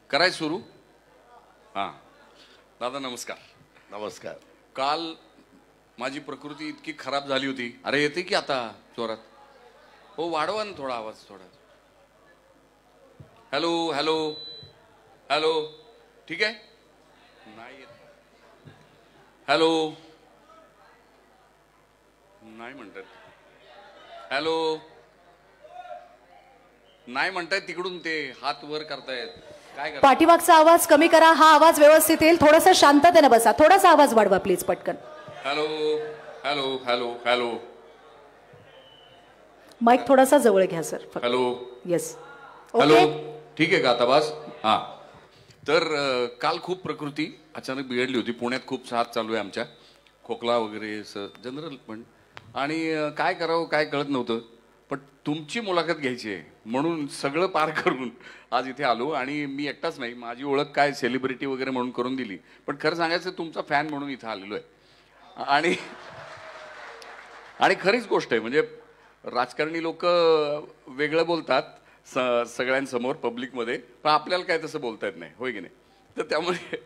कराय सुरू. हां दादा नमस्कार. नमस्कार. काल माझी प्रकृती इतकी खराब झाली होती. अरे येते की आता जोरात. हो वाढवा ना थोडा आवाज थोडा. Hello hello hello. ठीक आहे नाही येत. हॅलो नाही म्हणतात. हॅलो नाही म्हणतायत तिकडून ते हात वर करतायत. काय करताय? पाठीमागचा आवाज कमी करा. हा आवाज व्यवस्थित येईल. थोडासा शांततेने बसा. थोडासा आवाज वाढवा प्लीज पटकन. Hello hello hello hello. Mic थोडासा जवळ घ्या sir. Hello. Yes. Hello. Okay ठीक आहे का आता बस. हां तर काल खूप प्रकृती अचानक बिघडली होती. पुण्यात खूप साथ चालू आहे आमच्या. खोकला वगैरे जनरल पण. आणि काय करावं काय कळत नव्हतं. पण तुमची मुलाखत घ्यायची आहे म्हणून सगळं पार करून आज इथे आलो. आणि मी एकटाच नाही, माझी ओळख काय सेलिब्रिटी वगैरे म्हणून करून दिली, पण खरं सांगायचं तुमचा फॅन म्हणून इथं आलेलो आहे. आणि खरीच गोष्ट आहे. म्हणजे राजकारणी लोक वेगळं बोलतात सगळ्यांसमोर पब्लिकमध्ये, पण आपल्याला काय तसं बोलता येत नाही, होय की नाही. तर त्यामुळे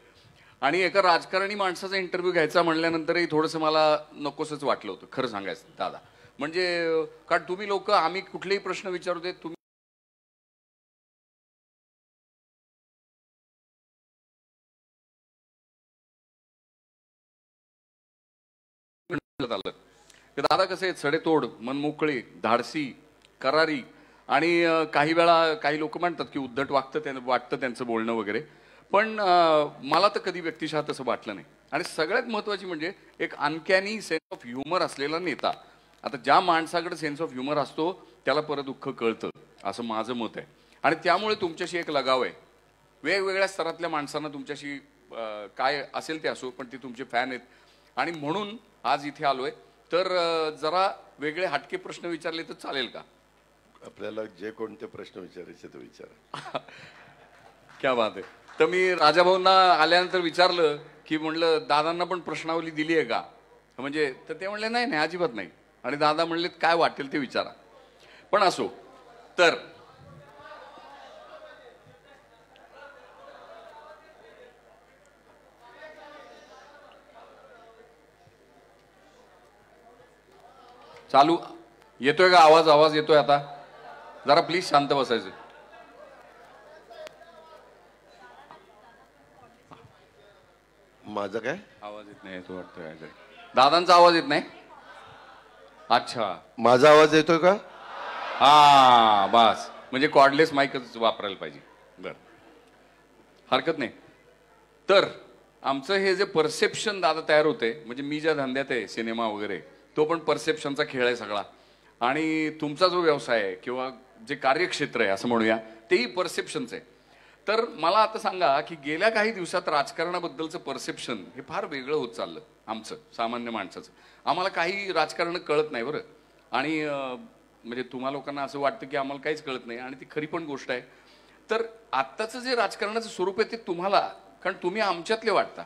आणि एका राजकारणी माणसाचा इंटरव्ह्यू घ्यायचा म्हणल्यानंतरही थोडंसं मला नकोसंच वाटलं होतं खरं सांगायचं दादा. म्हणजे कारण तुम्ही लोक आम्ही कुठलेही प्रश्न विचारू देत तुम्ही दादा कसे आहेत सडेतोड, मनमोकळे, धाडसी, करारी. आणि काही वेळा काही लोक म्हणतात की उद्धट वाटतं त्यांचं बोलणं वगैरे, पण मला तर कधी व्यक्तिशः तसं वाटलं नाही. आणि सगळ्यात महत्त्वाची म्हणजे एक अनकॅनी सेन्स ऑफ ह्युमर असलेला नेता. आता ज्या माणसाकडे सेन्स ऑफ ह्युमर असतो त्याला परत दुःख कळतं असं माझं मत आहे. आणि त्यामुळे तुमच्याशी एक लगाव आहे. वेगवेगळ्या स्तरातल्या माणसांना तुमच्याशी काय असेल ते असो, पण ते तुमचे फॅन आहेत. आणि म्हणून आज इथे आलोय. तर जरा वेगळे हटके प्रश्न विचारले तर चालेल का? आपल्याला जे कोणते प्रश्न विचारायचे ते विचारा. क्या बात आहे. तर मी राजाभाऊंना आल्यानंतर विचारलं की म्हणलं दादांना पण प्रश्नावली दिली आहे का, म्हणजे तर ते म्हणले नाही नाही अजिबात नाही. आणि दादा म्हणले काय वाटेल ते विचारा. पण असो. तर चालू येतोय का आवाज? आवाज येतोय आता? जरा प्लीज शांत बसायचं. माझा काय आवाज येत नाही तो वाटतोय. दादांचा आवाज येत नाही. अच्छा माझा आवाज येतोय का? हा बस, म्हणजे कॉर्डलेस माईकच वापरायला पाहिजे. बर हरकत नाही. तर आमचं हे जे परसेप्शन दादा तयार होते, म्हणजे मी ज्या धंद्यात आहे सिनेमा वगैरे, तो पण परसेप्शनचा खेळ आहे सगळा. आणि तुमचा जो व्यवसाय आहे किंवा जे कार्यक्षेत्र आहे असं म्हणूया, तेही परसेप्शनचं आहे. तर मला आता सांगा की गेल्या काही दिवसात राजकारणाबद्दलचं परसेप्शन हे फार वेगळं होत चाललं आमचं सामान्य माणसाचं. आम्हाला काही राजकारण कळत नाही बरं. आणि म्हणजे तुम्हा लोकांना असं वाटतं की आम्हाला काहीच कळत नाही, आणि ती खरी पण गोष्ट आहे. तर आत्ताचं जे राजकारणाचं स्वरूप आहे ते तुम्हाला, कारण तुम्ही आमच्यातले वाटता,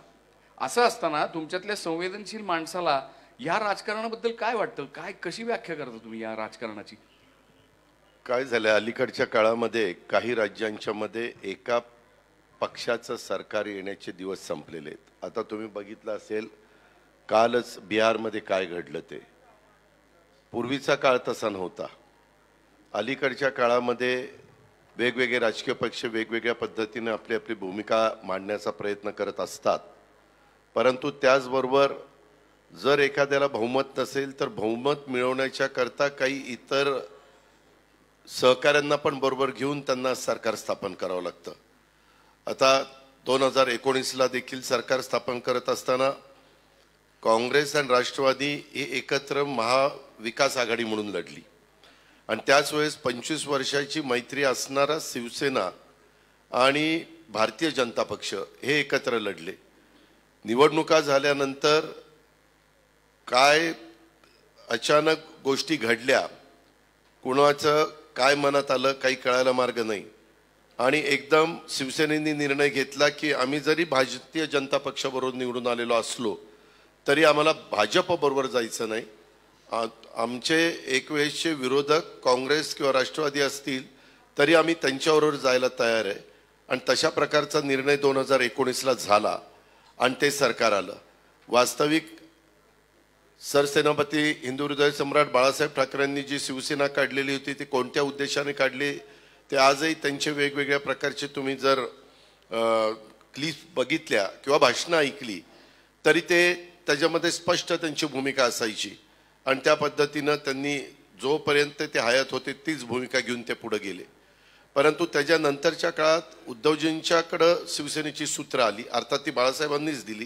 असं असताना तुमच्यातल्या संवेदनशील माणसाला या राजकारणाबद्दल काय वाटतं, काय कशी व्याख्या करता तुम्ही या राजकारणाची? काय झालं, अलीकडच्या काळामध्ये काही राज्यांच्या मध्ये एका पक्षाचं सरकार येण्याचे दिवस संपलेले आहेत. आता तुम्ही बघितलं असेल कालच बिहारमध्ये काय घडलं ते. पूर्वीचा काळ तसा नव्हता. अलीकडच्या काळामध्ये वेगवेगळे राजकीय पक्ष वेगवेगळ्या पद्धतीने आपली आपली भूमिका मांडण्याचा प्रयत्न करत असतात. परंतु त्याचबरोबर जर एखाद्याला बहुमत नसेल तर बहुमत मिळवण्याच्या करता काही इतर सहकाऱ्यांना पण बरोबर घेऊन त्यांना सरकार स्थापन करावं लागतं. आता 2019ला देखील सरकार स्थापन करत असताना काँग्रेस आणि राष्ट्रवादी ही एकत्र महाविकास आघाडी म्हणून लढली. आणि त्याच वेळेस 25 वर्षाची मैत्री असणारा शिवसेना आणि भारतीय जनता पक्ष हे एकत्र लढले. निवडणुका झाल्यानंतर काय अचानक गोष्टी घडल्या, कुणाचं काय मनात आलं काही कळायला मार्ग नाही. आणि एकदम शिवसेनेने निर्णय घेतला की आम्ही जरी भारतीय जनता पक्षाबरोबर निवडून आलेलो असलो तरी आम्हाला भाजपबरोबर जायचं नाही. आमचे एक वेळेसचे विरोधक काँग्रेस किंवा राष्ट्रवादी असतील तरी आम्ही त्यांच्याबरोबर जायला तयार आहे. आणि तशा प्रकारचा निर्णय 2019ला झाला आणि ते सरकार आलं. वास्तविक सरसेनापती हिंदू हृदय सम्राट बाळासाहेब ठाकरेंनी जी शिवसेना काढलेली होती ती कोणत्या उद्देशाने काढली ते आजही त्यांचे वेगवेगळ्या प्रकारचे तुम्ही जर क्लिप बघितल्या किंवा भाषणं ऐकली तरी ते त्याच्यामध्ये स्पष्ट त्यांची भूमिका असायची आणि त्या पद्धतीनं त्यांनी जोपर्यंत ते हयात होते तीच भूमिका घेऊन ते पुढे गेले. परंतु त्याच्यानंतरच्या काळात उद्धवजींच्याकडं शिवसेनेची सूत्र आली, अर्थात ती बाळासाहेबांनीच दिली.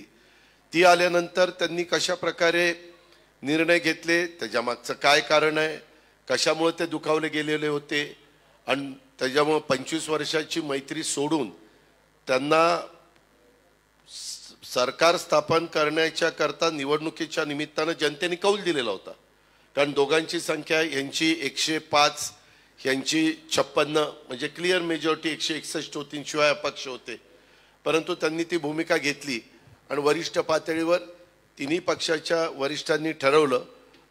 ती आल्यानंतर त्यांनी कशा प्रकारे निर्णय घेतले, त्याच्या मागचं काय कारण आहे, कशामुळे ते दुखावले गेलेले होते आणि त्याच्यामुळे 25 वर्षाची मैत्री सोडून त्यांना सरकार स्थापन करण्याच्या करता निवडणुकीच्या निमित्तानं जनतेने कौल दिलेला होता. कारण दोघांची संख्या यांची 105 यांची 56 म्हणजे क्लिअर मेजॉरिटी 161 होती, शिवाय अपक्ष होते. परंतु त्यांनी ती भूमिका घेतली आणि वरिष्ठ पातळीवर तिन्ही पक्षाच्या वरिष्ठांनी ठरवलं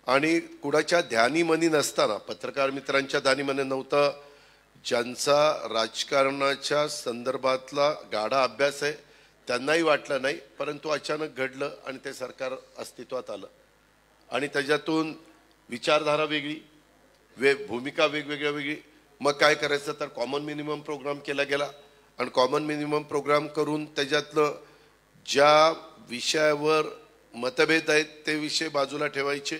आणि कुणाच्या ध्यानीमनी नसताना, पत्रकार मित्रांच्या ध्यानीमनी नव्हतं, ज्यांचा राजकारणाच्या संदर्भातला गाढा अभ्यास आहे त्यांनाही वाटलं नाही, परंतु अचानक घडलं आणि ते सरकार अस्तित्वात आलं आणि त्याच्यातून विचारधारा वेगळी, भूमिका वेगवेगळ्या वेगळी. मग काय करायचं तर कॉमन मिनिमम प्रोग्राम केला गेला आणि कॉमन मिनिमम प्रोग्राम करून त्याच्यातलं ज्या विषयावर मतभेद आहेत ते विषय बाजूला ठेवायचे,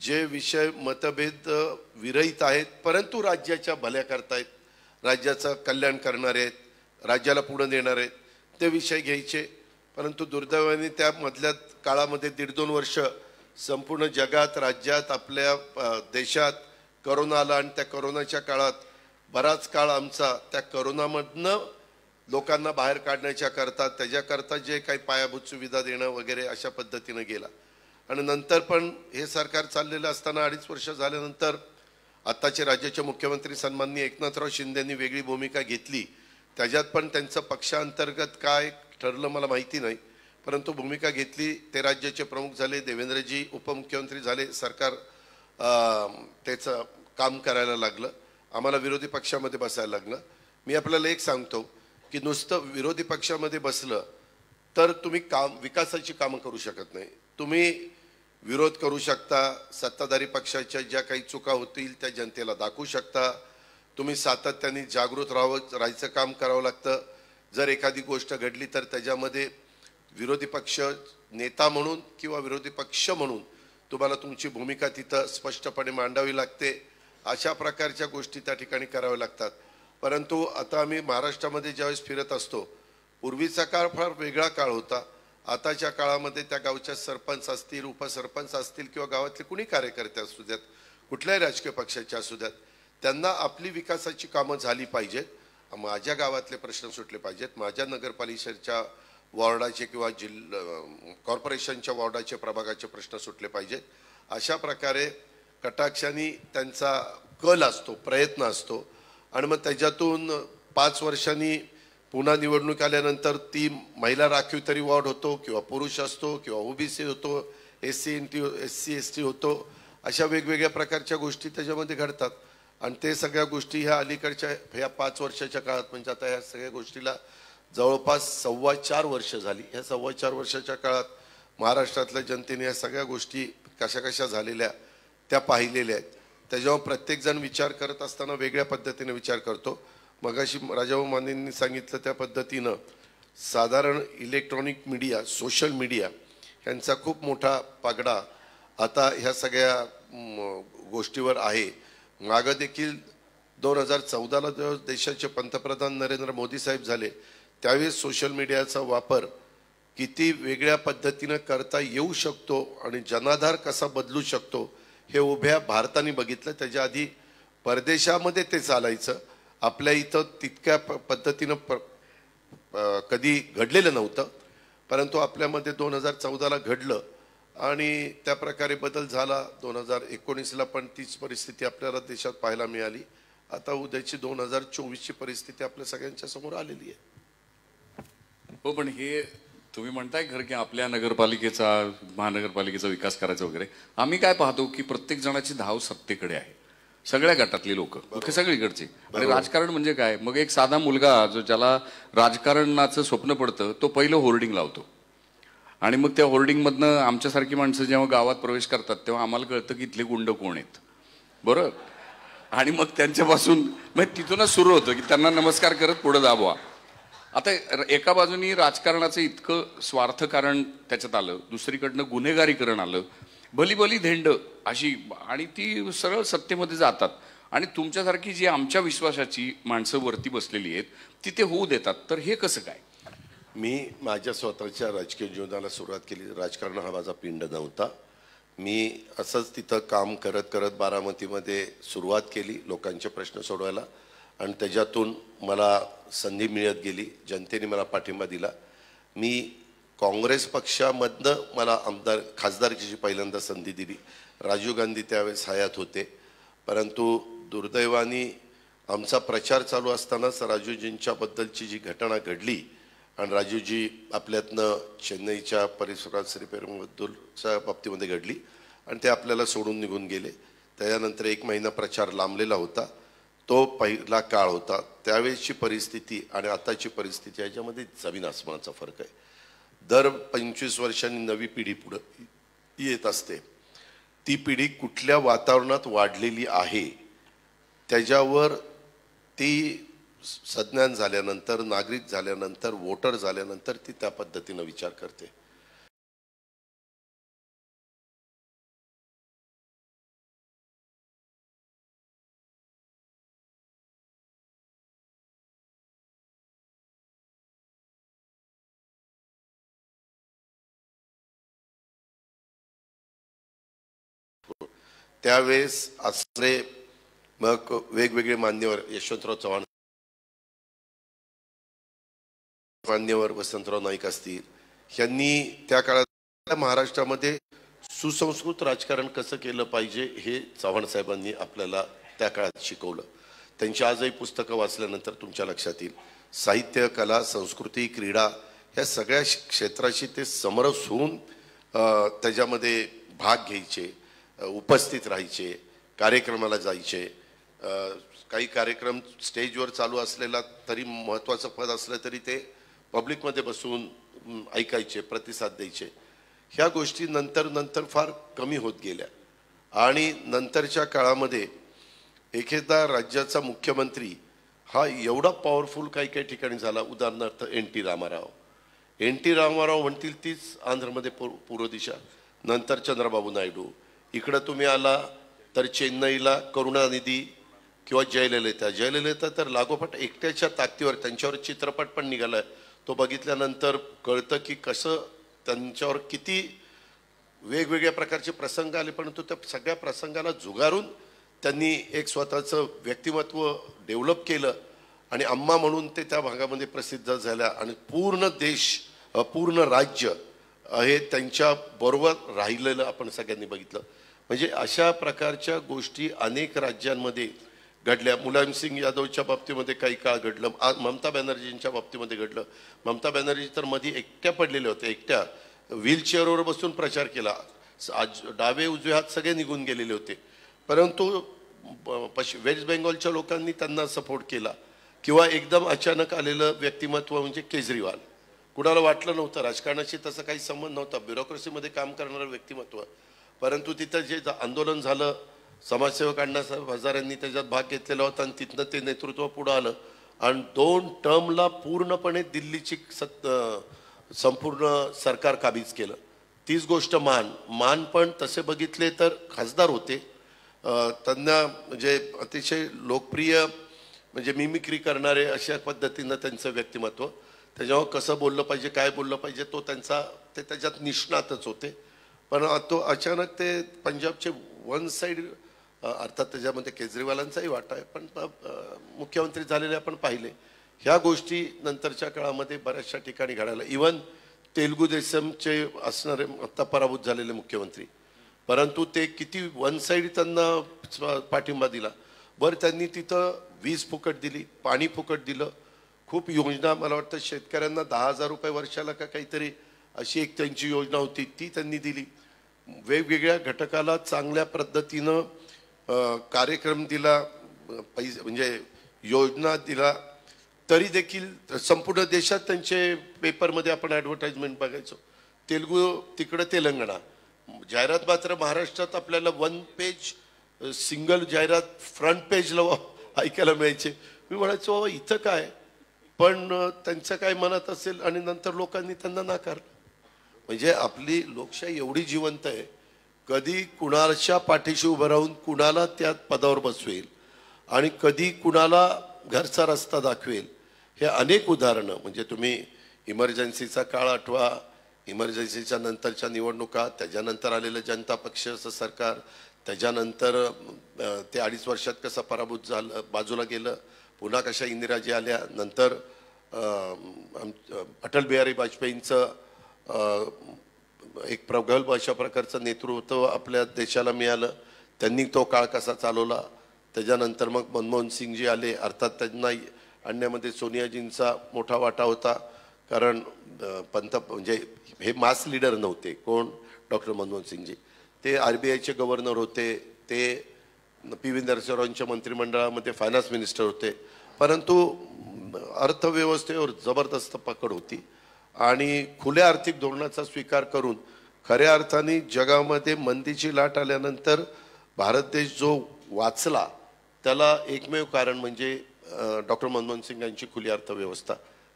जे विषय मतभेद विरहित आहेत परंतु राज्याच्या भल्या करतायत, राज्याचं कल्याण करणारे आहेत, राज्याला पुढे नेणारे आहेत ते विषय घ्यायचे. परंतु दुर्दैवाने त्या मधल्या काळामध्ये 1.5-2 वर्ष संपूर्ण जगात, राज्यात, आपल्या देशात करोना आला आणि त्या करोनाच्या काळात बराच काळ आमचा त्या करोनामधनं लोकांना बाहेर काढण्याच्या करता, त्याच्याकरता जे काही पायाभूत सुविधा देणं वगैरे अशा पद्धतीनं गेला. आणि नंतर पण हे सरकार चाललेलं असताना 2.5 वर्ष झाल्यानंतर आत्ताचे राज्याचे मुख्यमंत्री सन्माननीय एकनाथराव शिंदेंनी वेगळी भूमिका घेतली. त्याच्यात पण त्यांचं पक्षांतर्गत काय ठरलं मला माहिती नाही, परंतु भूमिका घेतली. ते राज्याचे प्रमुख झाले, देवेंद्रजी उपमुख्यमंत्री झाले, सरकार त्याचं काम करायला लागलं, आम्हाला विरोधी पक्षामध्ये बसायला लागलं. मी आपल्याला एक सांगतो की नुसतं विरोधी पक्षामध्ये बसलं तर तुम्ही विकासाची कामं करू शकत नाही. तुम्ही विरोध करू शकता, सत्ताधारी पक्षाच्या ज्या काही चुका होतील त्या जनतेला दाखवू शकता, तुम्ही सातत्याने जागृत राहायचं काम करावं लागतं. जर एखादी गोष्ट घडली तर त्याच्यामध्ये विरोधी पक्ष नेता म्हणून किंवा विरोधी पक्ष म्हणून तुम्हाला तुमची भूमिका तिथं स्पष्टपणे मांडावी लागते. अशा प्रकारच्या गोष्टी त्या ठिकाणी कराव्या लागतात. परंतु आता आम्ही महाराष्ट्रामध्ये ज्यावेळेस फिरत असतो, पूर्वीचा काळ फार वेगळा काळ होता. आताच्या काळामध्ये त्या गावच्या सरपंच असतील, उपसरपंच असतील किंवा गावातले कुणी कार्यकर्ते असू द्यात, कुठल्याही राजकीय पक्षाचे असू द्यात, त्यांना आपली विकासाची कामं झाली पाहिजेत, माझ्या गावातले प्रश्न सुटले पाहिजेत, माझ्या नगरपालिकेच्या वॉर्डाचे किंवा कॉर्पोरेशनच्या वॉर्डाचे प्रभागाचे प्रश्न सुटले पाहिजेत. अशा प्रकारे कटाक्षाने त्यांचा कल असतो, प्रयत्न असतो आणि मग त्याच्यातून 5 वर्षांनी पुन्हा निवडणूक आल्यानंतर ती महिला राखीव तरी वॉर्ड होतो किंवा पुरुष असतो किंवा ओबीसी होतो, SC ST होतो, अशा वेगवेगळ्या प्रकारच्या गोष्टी त्याच्यामध्ये घडतात. आणि ते सगळ्या गोष्टी ह्या अलीकडच्या ह्या 5 वर्षाच्या काळात, म्हणजे आता ह्या सगळ्या गोष्टीला जवळपास 4.25 वर्ष झाली. ह्या 4.25 वर्षाच्या काळात महाराष्ट्रातल्या जनतेने या सगळ्या गोष्टी कशा कशा झालेल्या त्या पाहिलेल्या आहेत. त्याच्यावर प्रत्येकजण विचार करत असताना वेगळ्या पद्धतीने विचार करतो. मगाशी राजाभाऊ मानेंनी सांगितलं त्या पद्धतीनं साधारण इलेक्ट्रॉनिक मीडिया, सोशल मीडिया ह्यांचा खूप मोठा पगडा आता ह्या सगळ्या गोष्टीवर आहे. मागं देखील 2014ला जेव्हा देशाचे पंतप्रधान नरेंद्र मोदी साहेब झाले त्यावेळेस सोशल मीडियाचा वापर किती वेगळ्या पद्धतीनं करता येऊ शकतो आणि जनाधार कसा बदलू शकतो हे उभ्या भारताने बघितलं. त्याच्या आधी परदेशामध्ये ते चालायचं, आपल्या इथं तितक्या पद्धतीनं कधी घडलेलं नव्हतं, परंतु आपल्यामध्ये 2014ला घडलं आणि त्या प्रकारे बदल झाला. 2019ला पण तीच परिस्थिती आपल्याला देशात पाहायला मिळाली. आता उद्याची 2024ची परिस्थिती आपल्या सगळ्यांच्या समोर आलेली आहे. हो, पण हे तुम्ही म्हणताय खरं की आपल्या नगरपालिकेचा, महानगरपालिकेचा विकास करायचा वगैरे, आम्ही काय पाहतो की प्रत्येक जणाची धाव सत्तेकडे आहे. सगळ्या गटातली लोक सगळीकडची. आणि राजकारण म्हणजे काय, मग एक साधा मुलगा जो ज्याला राजकारणाचं स्वप्न पडतं तो पहिलं होर्डिंग लावतो आणि मग त्या होर्डिंगमधनं आमच्यासारखी माणसं जेव्हा गावात प्रवेश करतात तेव्हा आम्हाला कळतं की इथले गुंड कोण आहेत, बरोबर. आणि मग त्यांच्यापासून मग तिथूनच सुरू होतं की त्यांना नमस्कार करत पुढे दाबवा. आता एका बाजूनी राजकारणाचं इतकं स्वार्थकारण त्याच्यात आलं, दुसरीकडनं गुन्हेगारीकरण आलं, भली धेंड अशी, आणि ती सरळ सत्तेमध्ये जातात आणि तुमच्यासारखी जी आमच्या विश्वासाची माणसं वरती बसलेली आहेत ती ते होऊ देतात. तर हे कसं काय? मी माझ्या स्वतःच्या राजकीय जीवनाला सुरुवात केली. राजकारण हा माझा पिंड नव्हता. मी असंच तिथं काम करत करत बारामतीमध्ये सुरुवात केली लोकांचे प्रश्न सोडवायला आणि त्याच्यातून मला संधी मिळत गेली. जनतेने मला पाठिंबा दिला. मी काँग्रेस पक्षामधनं मला खासदारकीची पहिल्यांदा संधी दिली. राजीव गांधी त्यावेळेस हयात होते, परंतु दुर्दैवाने आमचा प्रचार चालू असतानाच राजूजींच्याबद्दलची जी घटना घडली आणि राजूजी आपल्यातनं चेन्नईच्या परिसरात श्रीपेरुंबद्दलच्या बाबतीमध्ये घडली आणि ते आपल्याला सोडून निघून गेले. त्याच्यानंतर 1 महिना प्रचार लांबलेला होता. तो पहिला काळ होता. त्यावेळेसची परिस्थिती आणि आताची परिस्थिती याच्यामध्ये जमीन आसमानाचा फरक आहे. दर 25 वर्षांनी नवी पिढी पुढे येत असते. ती पिढी कुठल्या वातावरणात वाढलेली आहे त्याच्यावर ती सज्ञान झाल्यानंतर, नागरिक झाल्यानंतर, वोटर झाल्यानंतर ती त्या पद्धतीनं विचार करते. त्यावेळेस असले मग वेगवेगळे मान्यवर, यशवंतराव चव्हाण, मान्यवर वसंतराव नाईक असतील, यांनी त्या काळात महाराष्ट्रामध्ये सुसंस्कृत राजकारण कसं केलं पाहिजे हे चव्हाण साहेबांनी आपल्याला त्या काळात शिकवलं. त्यांची आजही पुस्तकं वाचल्यानंतर तुमच्या लक्षात येईल. साहित्य, कला, संस्कृती, क्रीडा ह्या सगळ्या क्षेत्राशी ते समरस होऊन त्याच्यामध्ये भाग घ्यायचे, उपस्थित राहायचे, कार्यक्रमाला जायचे. काही कार्यक्रम स्टेजवर चालू असलेला तरी महत्त्वाचं पद असलं तरी ते पब्लिकमध्ये बसून ऐकायचे, प्रतिसाद द्यायचे. ह्या गोष्टी नंतर फार कमी होत गेल्या आणि नंतरच्या काळामध्ये एखादा राज्याचा मुख्यमंत्री हा एवढा पॉवरफुल काही ठिकाणी झाला. उदाहरणार्थ NT रामाराव म्हणतील तीच आंध्रमध्ये पूर्व दिशा, नंतर चंद्रबाबू नायडू. इकडं तुम्ही आला तर चेन्नईला करुणानिधी किंवा जयललिता तर लागोपाठ एकट्याच्या ताकदीवर त्यांच्यावर चित्रपट पण निघालाय. तो बघितल्यानंतर कळतं की कसं त्यांच्यावर किती वेगवेगळ्या प्रकारचे प्रसंग आले, परंतु त्या सगळ्या प्रसंगाला झुगारून त्यांनी एक स्वतःचं व्यक्तिमत्व डेव्हलप केलं आणि अम्मा म्हणून ते त्या भागामध्ये प्रसिद्ध झाल्या आणि पूर्ण देश, पूर्ण राज्य हे त्यांच्या बरोबर राहिलेलं आपण सगळ्यांनी बघितलं. म्हणजे अशा प्रकारच्या गोष्टी अनेक राज्यांमध्ये घडल्या. मुलायमसिंग यादवच्या बाबतीमध्ये काही काळ घडलं, ममता बॅनर्जींच्या बाबतीमध्ये घडलं. ममता बॅनर्जी तर मध्ये एकट्या पडलेल्या होत्या, एकट्या व्हीलचेअरवर बसून प्रचार केला. डावे उजवे हात सगळे निघून गेलेले होते, परंतु वेस्ट बेंगॉलच्या लोकांनी त्यांना सपोर्ट केला. किंवा एकदम अचानक आलेलं व्यक्तिमत्व म्हणजे केजरीवाल. कुणाला वाटलं नव्हतं, राजकारणाशी तसं काही संबंध नव्हता, ब्युरोक्रेसीमध्ये काम करणारं व्यक्तिमत्व, परंतु तिथं जे आंदोलन झालं, समाजसेवक अण्णासाहेब हजारेंनी त्याच्यात भाग घेतलेला होता आणि तिथनं ते नेतृत्व पुढं आलं आणि 2 टर्मला पूर्णपणे दिल्लीची संपूर्ण सरकार काबीज केलं. तीच गोष्ट मान पण तसे बघितले तर खासदार होते. त्यांना म्हणजे अतिशय लोकप्रिय म्हणजे मिमिक्री करणारे अशा पद्धतीनं त्यांचं व्यक्तिमत्व, त्याच्यावर कसं बोललं पाहिजे, काय बोललं पाहिजे ते त्याच्यात निष्णातच होते. पण तो अचानक ते पंजाबचे वन साईड, अर्थात त्याच्यामध्ये केजरीवालांचाही वाटा आहे, पण मुख्यमंत्री झालेले आपण पाहिले. ह्या गोष्टी नंतरच्या काळामध्ये बऱ्याचशा ठिकाणी घडायला. इवन तेलुगू देशमचे असणारे आत्ता पराभूत झालेले मुख्यमंत्री, परंतु ते किती वन साईड त्यांना पाठिंबा दिला. बरं, त्यांनी तिथं वीज फुकट दिली, पाणी फुकट दिलं, खूप योजना, मला वाटतं शेतकऱ्यांना 10,000 रुपये वर्षाला का काहीतरी अशी एक त्यांची योजना होती ती त्यांनी दिली. वेगवेगळ्या घटकाला चांगल्या पद्धतीनं कार्यक्रम दिला, पैसे म्हणजे योजना दिला, तरी देखील संपूर्ण देशात त्यांचे पेपरमध्ये आपण ॲडव्हर्टाइजमेंट बघायचो. तेलुगू तिकडं तेलंगणा, जाहिरात मात्र महाराष्ट्रात आपल्याला 1 पेज सिंगल जाहिरात फ्रंट पेजला ऐकायला मिळायचे. मी म्हणायचो बाबा इथं काय, पण त्यांचं काय मनात असेल आणि नंतर लोकांनी त्यांना नाकारलं. म्हणजे आपली लोकशाही एवढी जिवंत आहे, कधी कुणाच्या पाठीशी उभं राहून कुणाला त्या पदावर बसवेल आणि कधी कुणाला घरचा रस्ता दाखवेल, हे अनेक उदाहरणं. म्हणजे तुम्ही इमर्जन्सीचा काळ आठवा, इमर्जन्सीच्या नंतरच्या निवडणुका, त्याच्यानंतर आलेलं जनता पक्षाचं सरकार, त्याच्यानंतर ते 2.5 वर्षात कसं पराभूत झालं, बाजूला गेलं, पुन्हा कशा इंदिराजी आल्या, नंतर अटल बिहारी वाजपेयींचं एक प्रगल्भ अशा प्रकारचं नेतृत्व आपल्या देशाला मिळालं, त्यांनी तो काळ कसा चालवला. त्याच्यानंतर मग मनमोहन सिंगजी आले, अर्थात त्यांना आणण्यामध्ये सोनियाजींचा मोठा वाटा होता, कारण म्हणजे हे मास लीडर नव्हते. कोण? डॉक्टर मनमोहन सिंगजी. ते RBIचे गव्हर्नर होते, ते PV नरसिंहरावांच्या मंत्रिमंडळामध्ये फायनान्स मिनिस्टर होते, परंतु अर्थव्यवस्थेवर जबरदस्त पकड होती आणि खुल्या आर्थिक धोरणाचा स्वीकार करून खऱ्या अर्थाने जगामध्ये मंदीची लाट आल्यानंतर भारत देश जो वाचला, त्याला एकमेव कारण म्हणजे डॉक्टर मनमोहन सिंग यांची खुली अर्थव्यवस्था.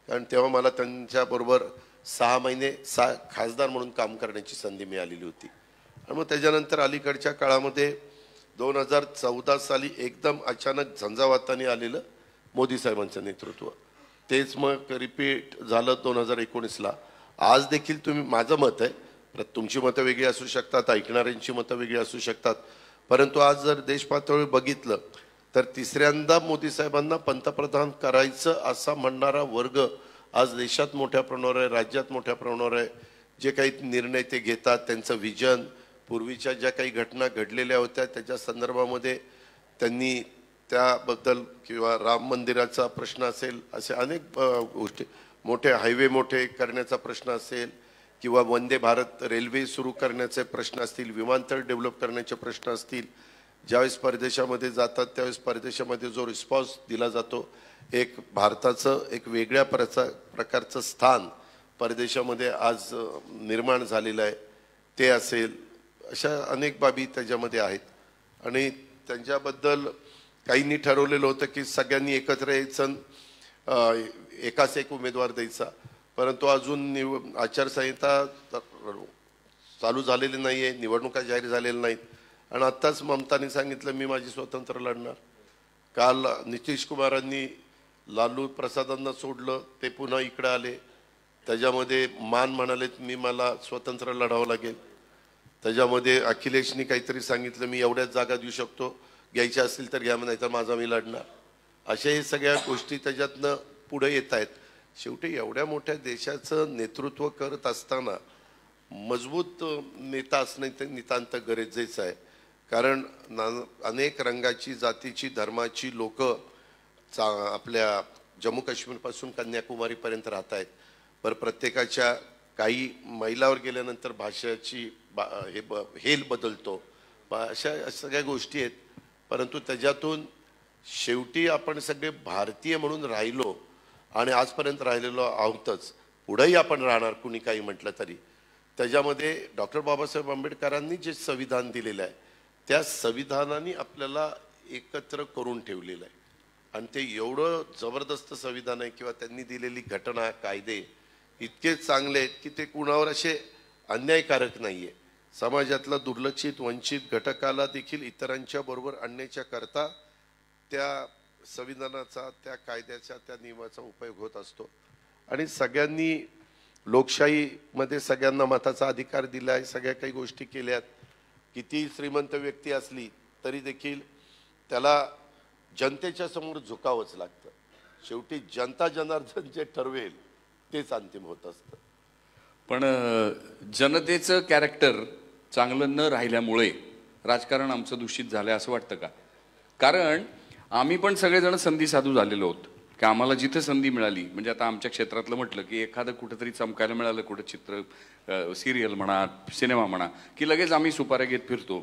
कारण तेव्हा मला त्यांच्याबरोबर 6 महिने खासदार म्हणून काम करण्याची संधी मिळालेली होती. आणि मग त्याच्यानंतर अलीकडच्या काळामध्ये 2014 साली एकदम अचानक झंझावाताने आलेलं मोदी साहेबांचं नेतृत्व, तेच मग रिपीट झालं 2019ला. आज देखील तुम्ही, माझं मत आहे, तुमची मतं वेगळी असू शकतात, ऐकणाऱ्यांची मतं वेगळी असू शकतात, परंतु आज जर देश पातळीवर बघितलं तर तिसऱ्यांदा मोदी साहेबांना पंतप्रधान करायचं असा म्हणणारा वर्ग आज देशात मोठ्या प्रमाणावर आहे, राज्यात मोठ्या प्रमाणावर आहे. जे काही निर्णय ते घेतात, त्यांचं विजन, पूर्वीच्या ज्या काही घटना घडलेल्या होत्या त्याच्या संदर्भामध्ये त्यांनी त्याबद्दल, किंवा राम मंदिराचा प्रश्न असेल, असे अनेक गोष्टी, मोठे हायवे मोठे करण्याचा प्रश्न असेल, किंवा वंदे भारत रेल्वे सुरू करण्याचे प्रश्न असतील, विमानतळ डेव्हलप करण्याचे प्रश्न असतील. ज्यावेळेस परदेशामध्ये जातात त्यावेळेस परदेशामध्ये जो रिस्पॉन्स दिला जातो, एक भारताचं एक वेगळ्या प्रकारचं स्थान परदेशामध्ये आज निर्माण झालेलं आहे, ते असेल. अशा अनेक बाबी त्याच्यामध्ये आहेत. आणि त्यांच्याबद्दल काहींनी ठरवलेलं होतं की सगळ्यांनी एकत्र यायचं, एकाच एक उमेदवार द्यायचा, परंतु अजून आचारसंहिता चालू झालेली नाही आहे, निवडणुका जाहीर झालेल्या नाहीत. आणि आत्ताच ममतानी सांगितलं मी माझी स्वतंत्र लढणार. काल नितीश कुमारांनी लालू प्रसादांना सोडलं, ते पुन्हा इकडे आले, त्याच्यामध्ये मान म्हणालेत मी मला स्वतंत्र लढावं लागेल. त्याच्यामध्ये अखिलेशनी काहीतरी सांगितलं मी एवढ्याच जागा देऊ शकतो, घ्यायच्या असतील तर घ्या, नाही तर माझा मी लढणार. अशा हे सगळ्या गोष्टी त्याच्यातनं पुढे येत आहेत. शेवटी एवढ्या मोठ्या देशाचं नेतृत्व करत असताना मजबूत नेता असणं ते नितांत गरजेचं आहे. कारण अनेक रंगाची, जातीची, धर्माची लोक आपल्या जम्मू काश्मीरपासून कन्याकुमारीपर्यंत राहत आहेत. पण प्रत्येकाच्या, काही मैलावर गेल्यानंतर भाषेची हेल बदलतो, अशा सगळ्या गोष्टी आहेत. परंतु त्याच्यातून शेवटी आपण सगळे भारतीय म्हणून राहिलो आणि आजपर्यंत राहिलेलो आहोतच, पुढेही आपण राहणार कुणी काही म्हटलं तरी. त्याच्यामध्ये डॉक्टर बाबासाहेब आंबेडकरांनी जे संविधान दिलेलं आहे त्या संविधानाने आपल्याला एकत्र करून ठेवलेलं आहे. आणि ते एवढं जबरदस्त संविधान आहे, किंवा त्यांनी दिलेली घटना, कायदे इतके चांगले आहेत की ते कुणावर असे अन्यायकारक नाही आहे. समाजातला दुर्लक्षित, वंचित घटकाला देखील इतरांच्या बरोबर आणण्याच्या करता त्या संविधानाचा, त्या कायद्याचा, त्या नियमाचा उपयोग होत असतो. आणि सगळ्यांनी लोकशाहीमध्ये सगळ्यांना मताचा अधिकार दिला आहे, सगळ्या काही गोष्टी केल्यात. किती श्रीमंत व्यक्ती असली तरी देखील त्याला जनतेच्या समोर झुकावंच लागतं. शेवटी जनता जनार्दन जे ठरवेल तेच अंतिम होत असतं. पण जनतेचं कॅरेक्टर चांगलं न राहिल्यामुळे राजकारण आमचं दूषित झालं असं वाटतं का? कारण आम्ही पण सगळेजण संधी साधू झालेलो आहोत की आम्हाला जिथं संधी मिळाली, म्हणजे आता आमच्या क्षेत्रातलं म्हटलं की एखादं कुठंतरी चमकायला मिळालं, कुठं चित्र, सिरियल म्हणा, सिनेमा म्हणा, की लगेच आम्ही सुपाऱ्या घेत फिरतो.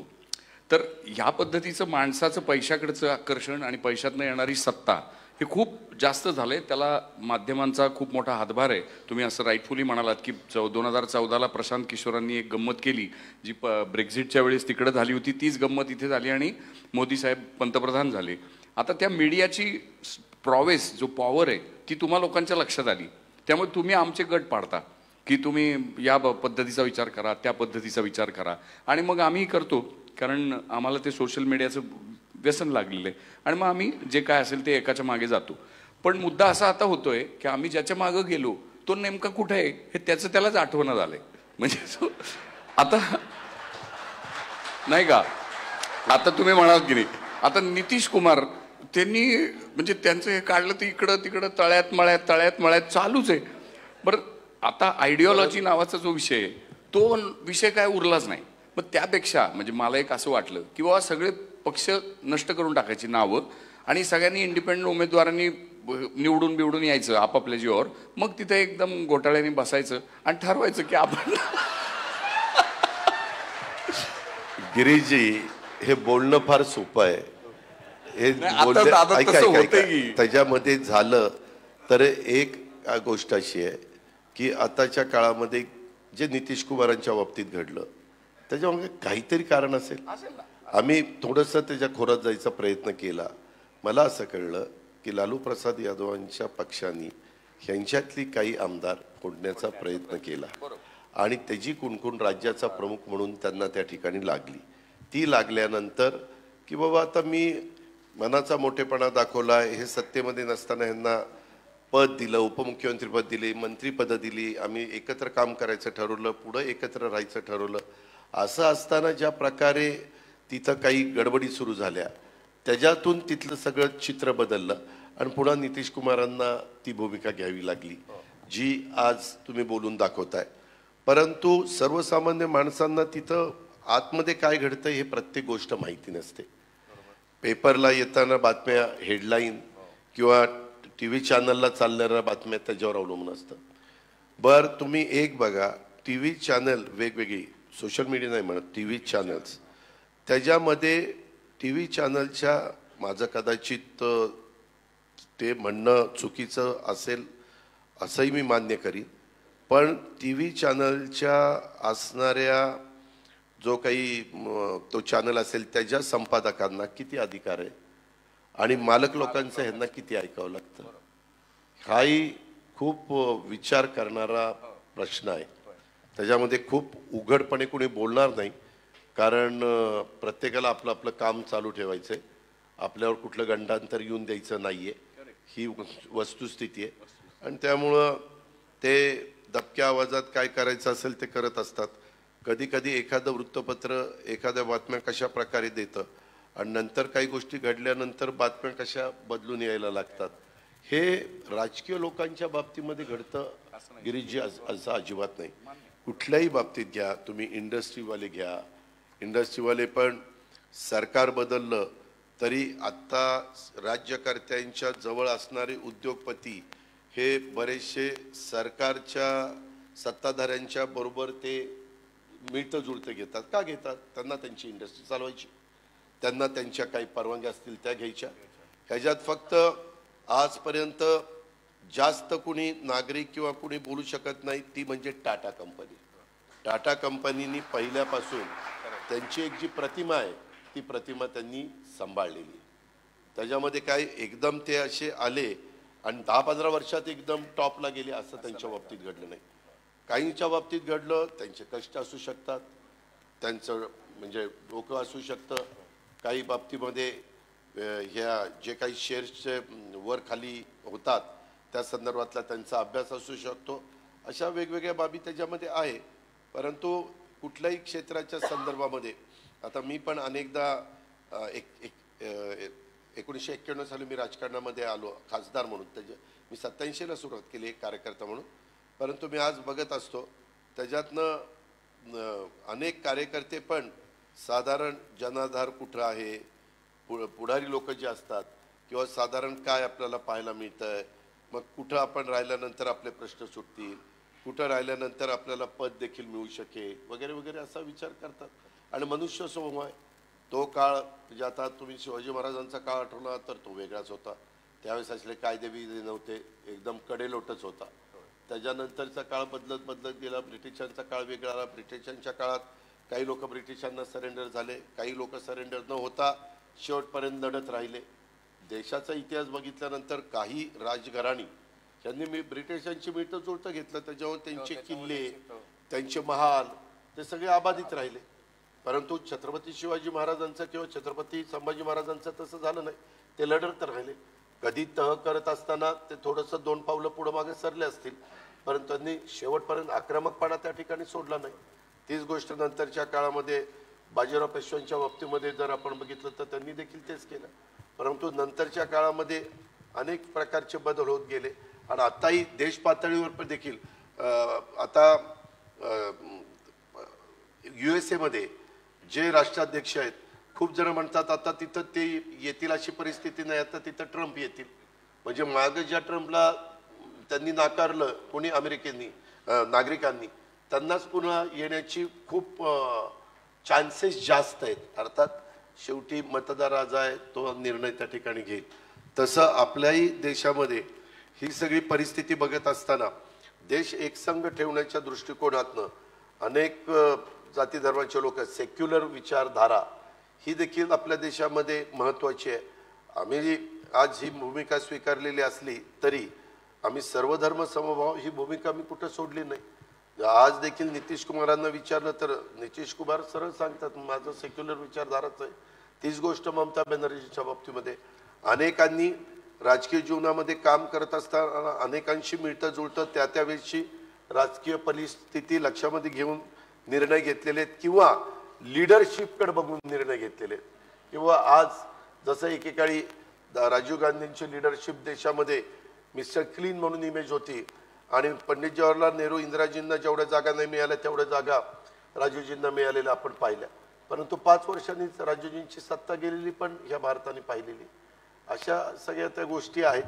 तर ह्या पद्धतीचं माणसाचं पैशाकडचं आकर्षण आणि पैशातनं येणारी सत्ता हे खूप जास्त झालंय. त्याला माध्यमांचा खूप मोठा हातभार आहे. तुम्ही असं राईटफुली म्हणालात की 2014ला प्रशांत किशोरांनी एक गंमत केली जी ब्रेक्झिटच्या वेळेस तिकडे झाली होती, तीच गंमत इथे झाली आणि मोदी साहेब पंतप्रधान झाले. आता त्या मीडियाची प्रॉवेस जो पॉवर आहे ती तुम्हा लोकांच्या लक्षात आली. त्यामुळे तुम्ही आमचे गट पाडता की तुम्ही या पद्धतीचा विचार करा, त्या पद्धतीचा विचार करा, आणि मग आम्ही करतो, कारण आम्हाला ते सोशल मीडियाचं व्यसन लागलेलं आहे. आणि मग आम्ही जे काय असेल ते एकाच्या मागे जातो. पण मुद्दा असा आता होतोय की आम्ही ज्याच्या मागे गेलो तो नेमका कुठे आहे हे त्याचं त्यालाच आठवण झालंय. म्हणजे आता नाही का, आता तुम्ही म्हणाल की नाही, आता नितीश कुमार त्यांनी म्हणजे त्यांचं हे काढलं तर इकडं तिकडं तळ्यात मळ्यात चालूच आहे. बरं, आता आयडिओलॉजी नावाचा जो विषय आहे तो विषय काय उरलाच नाही. मग त्यापेक्षा म्हणजे मला एक असं वाटलं की बाबा सगळे पक्ष नष्ट करून टाकायची नावं आणि सगळ्यांनी इंडिपेंडंट उमेदवारांनी निवडून यायचं आपापल्या जीवावर. मग तिथे एकदम घोटाळ्याने बसायचं आणि ठरवायचं की आपण गिरीजी हे बोलणं फार सोपं आहे. हे त्याच्यामध्ये झालं तर एक गोष्ट अशी आहे की आताच्या काळामध्ये जे नितीश कुमारांच्या बाबतीत घडलं त्याच्यामध्ये काहीतरी कारण असेल. आम्ही थोडंसं त्याच्या खोरात जायचा प्रयत्न केला. मला असं कळलं की लालू प्रसाद यादवांच्या पक्षाने ह्यांच्यातली काही आमदार फोडण्याचा प्रयत्न केला आणि त्याची कुणकुण राज्याचा प्रमुख म्हणून त्यांना त्या ठिकाणी लागली. ती लागल्यानंतर की बाबा आता मी मनाचा मोठेपणा दाखवला, हे सत्तेमध्ये नसताना ह्यांना पद दिलं, उपमुख्यमंत्रीपद दिले, मंत्रीपदं दिली, आम्ही एकत्र काम करायचं ठरवलं, पुढं एकत्र राहायचं ठरवलं. असं असताना ज्या प्रकारे तिथं काही गडबडी सुरू झाल्या त्याच्यातून तिथलं सगळं चित्र बदललं आणि पुन्हा नितीश कुमारांना ती भूमिका घ्यावी लागली जी आज तुम्ही बोलून दाखवताय. परंतु सर्वसामान्य माणसांना तिथं आतमध्ये काय घडतं हे प्रत्येक गोष्ट माहिती नसते. पेपरला येताना बातम्या, हेडलाईन किंवा टी व्ही चॅनलला चालणाऱ्या बातम्या त्याच्यावर अवलंबून असतं. बरं, तुम्ही एक बघा, टी व्ही चॅनल वेगवेगळी, सोशल मीडिया नाही म्हणत, टी व्ही चॅनल्स, त्याच्यामध्ये टी व्ही चॅनलच्या, माझं कदाचित ते म्हणणं चुकीचं असेल असंही मी मान्य करीन, पण टी व्ही चॅनलच्या असणाऱ्या जो काही तो चॅनल असेल त्याच्या संपादकांना किती अधिकार आहे आणि मालक लोकांचं ह्यांना किती ऐकावं लागतं, हाही खूप विचार करणारा प्रश्न आहे. त्याच्यामध्ये खूप उघडपणे कोणी बोलणार नाही, कारण प्रत्येकाला आपलं आपलं काम चालू ठेवायचं आहे, आपल्यावर कुठलं गंडांतर येऊन द्यायचं नाही आहे, ही वस्तुस्थिती आहे. आणि त्यामुळं ते दबक्या आवाजात काय करायचं असेल ते करत असतात. कधी कधी एखादं वृत्तपत्र एखाद्या बातम्या कशा प्रकारे देतं आणि नंतर काही गोष्टी घडल्यानंतर बातम्या कशा बदलून यायला लागतात, हे राजकीय लोकांच्या बाबतीमध्ये घडतं गिरीजी, असं अजिबात नाही. कुठल्याही बाबतीत घ्या तुम्ही, इंडस्ट्रीवाले घ्या, इंडस्ट्रीवाले पण सरकार बदललं तरी आत्ता राज्यकर्त्यांच्या जवळ असणारे उद्योगपती हे बरेचसे सरकारच्या सत्ताधाऱ्यांच्या बरोबर ते मिळतं जुळतं घेतात. का घेतात? त्यांना त्यांची इंडस्ट्री चालवायची, त्यांना त्यांच्या काही परवानग्या असतील त्या घ्यायच्या. ह्याच्यात फक्त आजपर्यंत जास्त कुणी नागरिक किंवा कुणी बोलू शकत नाही ती म्हणजे टाटा कंपनी. टाटा कंपनीनी पहिल्यापासून त्यांची एक जी प्रतिमा आहे ती प्रतिमा त्यांनी सांभाळलेली. त्याच्यामध्ये काय एकदम ते असे आले आणि 10-15 वर्षात एकदम टॉपला गेले असं त्यांच्या बाबतीत घडलं नाही. काहींच्या बाबतीत घडलं, त्यांचे कष्ट असू शकतात, त्यांचं म्हणजे डोकं असू शकतं, काही बाबतीमध्ये ह्या जे काही शेअर्सचे वर खाली होतात त्या संदर्भातला त्यांचा अभ्यास असू शकतो. अशा वेगवेगळ्या बाबी त्याच्यामध्ये आहे. परंतु कुठल्याही क्षेत्राच्या संदर्भामध्ये आता मी पण अनेकदा 1991 साली मी राजकारणामध्ये आलो खासदार म्हणून. मी 87ला सुरुवात केली एक कार्यकर्ता म्हणून. परंतु मी आज बघत असतो त्याच्यातनं अनेक कार्यकर्ते पण साधारण जनाधार कुठं आहे, पुढारी लोक जे असतात किंवा साधारण काय आपल्याला पाहायला मिळतंय, मग कुठं आपण राहिल्यानंतर आपले प्रश्न सुटतील, कुठं राहिल्यानंतर आपल्याला पद देखील मिळू शकेल वगैरे वगैरे असा विचार करतात. आणि मनुष्य स्वभाव आहे, तो काळ म्हणजे आता तुम्ही शिवाजी महाराजांचा काळ आठवला तर तो वेगळाच होता. त्यावेळेस असले कायदे बियदे नव्हते, एकदम कडेलोटच होता. त्याच्यानंतरचा काळ बदलत बदलत गेला. ब्रिटिशांचा काळ वेगळा आला. ब्रिटिशांच्या काळात काही लोक ब्रिटिशांना सरेंडर झाले, काही लोक सरेंडर न होता शेवटपर्यंत लढत राहिले. देशाचा इतिहास बघितल्यानंतर काही राजघराणी त्यांनी ब्रिटिशांची मिळतं जुळतं घेतलं, त्याच्यावर त्यांचे किल्ले, त्यांचे महाल ते सगळे अबाधित राहिले. परंतु छत्रपती शिवाजी महाराजांचं किंवा छत्रपती संभाजी महाराजांचं तसं झालं नाही. ते लढत राहिले. कधी तह करत असताना ते थोडंसं 2 पावलं पुढं मागे सरले असतील, परंतु त्यांनी शेवटपर्यंत आक्रमकपणा त्या ठिकाणी सोडला नाही. तीच गोष्ट नंतरच्या काळामध्ये बाजीराव पेशव्यांच्या बाबतीमध्ये जर आपण बघितलं तर त्यांनी देखील तेच केलं. परंतु नंतरच्या काळामध्ये अनेक प्रकारचे बदल होत गेले आणि आताही देश पातळीवर देखील आता USA मध्ये जे राष्ट्राध्यक्ष आहेत, खूप जण म्हणतात आता तिथं ते येतील अशी परिस्थिती नाही, आता तिथं ट्रम्प येतील. म्हणजे मागे ज्या ट्रम्पला त्यांनी नाकारलं कोणी अमेरिकेनी नागरिकांनी, त्यांनाच पुन्हा येण्याची खूप चान्सेस जास्त आहेत. अर्थात शेवटी मतदार राजा आहे, तो निर्णय त्या ठिकाणी घेईल. तसं आपल्याही देशामध्ये ही सगळी परिस्थिती बघत असताना देश एकसंघ ठेवण्याच्या दृष्टिकोनातनं अनेक जाती धर्माचे लोक, सेक्युलर विचारधारा ही देखील आपल्या देशामध्ये महत्त्वाची आहे. आम्ही आज ही भूमिका स्वीकारलेली असली तरी आम्ही सर्वधर्म समभाव ही भूमिका मी कुठं सोडली नाही. आज देखील नितीश कुमारांना विचारलं तर नितीश कुमार सरळ सांगतात माझं सेक्युलर विचारधाराच आहे. तीच गोष्ट ममता बॅनर्जीच्या बाबतीमध्ये. अनेकांनी राजकीय जीवनामध्ये काम करत असताना अनेकांशी मिळतं जुळतं त्या त्यावेळेची राजकीय परिस्थिती लक्षामध्ये घेऊन निर्णय घेतलेले आहेत किंवा लिडरशिपकडे बघून निर्णय घेतलेले आहेत. किंवा आज जसं एकेकाळी राजीव गांधींची लिडरशिप देशामध्ये मिस्टर क्लीन म्हणून इमेज होती आणि पंडित जवाहरलाल नेहरू इंदिराजींना जेवढ्या जागा नाही मिळाल्या तेवढ्या जागा राजीवजींना मिळालेल्या आपण पाहिल्या. परंतु 5 वर्षांनीच राजीवजींची सत्ता गेलेली पण ह्या भारताने पाहिलेली. अशा सगळ्या त्या गोष्टी आहेत.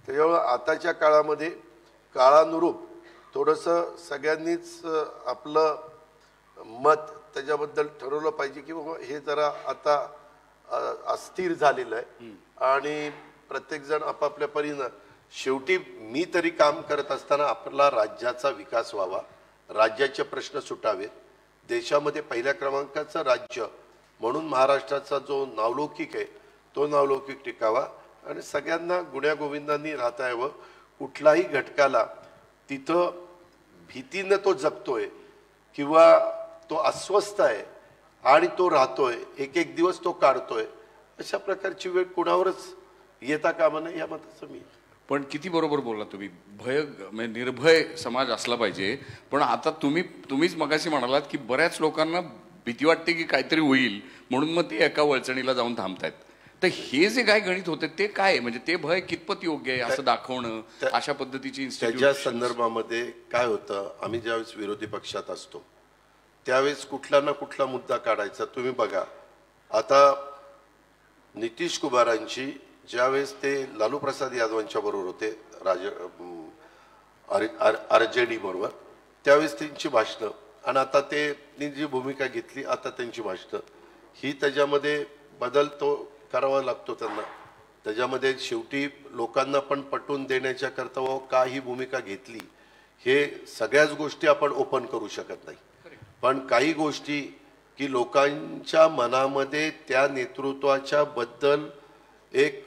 त्याच्यामुळे आताच्या काळामध्ये काळानुरूप थोडंसं सगळ्यांनीच आपलं मत त्याच्याबद्दल ठरवलं पाहिजे की बाबा हे जरा आता अस्थिर झालेलं आहे आणि प्रत्येकजण आपापल्या परीनं. शेवटी मी तरी काम करत असताना आपला राज्याचा विकास व्हावा, राज्याचे प्रश्न सुटावेत, देशामध्ये पहिल्या क्रमांकाचं राज्य म्हणून महाराष्ट्राचा जो नावलौकिक आहे तो नावलौकिक टिकावा आणि सगळ्यांना गुण्यागोविंदांनी राहता यावं. कुठलाही घटकाला तिथं भीतीनं तो जगतोय किंवा तो अस्वस्थ आहे आणि तो राहतोय, एक एक दिवस तो काढतोय, अशा प्रकारची वेळ कुणावरच येता कामा नये या मताचं मी. पण किती बरोबर बोलला तुम्ही. म्हणजे निर्भय समाज असला पाहिजे. पण आता तुम्हीच मगाशी म्हणालात की बऱ्याच लोकांना भीती वाटते की काहीतरी होईल म्हणून मग ते एका वळचणीला जाऊन थांबतायत. तर हे जे काय गणित होते ते काय, म्हणजे ते भय कितपत योग्य आहे असं दाखवणं, अशा पद्धतीची त्याच्या संदर्भामध्ये काय होतं, आम्ही ज्यावेळेस विरोधी पक्षात असतो त्यावेळेस कुठला ना कुठला मुद्दा काढायचा. तुम्ही बघा आता नितीश कुमारांची ज्यावेळेस ते लालू प्रसाद यादवांच्या बरोबर होते RJD बरोबर, त्यावेळेस त्यांची भाषणं आणि आता ते जी भूमिका घेतली आता त्यांची भाषणं ही त्याच्यामध्ये बदल तो करावा लागतो त्यांना. त्याच्यामध्ये शेवटी लोकांना पण पटवून देण्याच्या करता का ही भूमिका घेतली हे सगळ्याच गोष्टी आपण ओपन करू शकत नाही. पण काही गोष्टी की लोकांच्या मनामध्ये त्या नेतृत्वाच्या बद्दल एक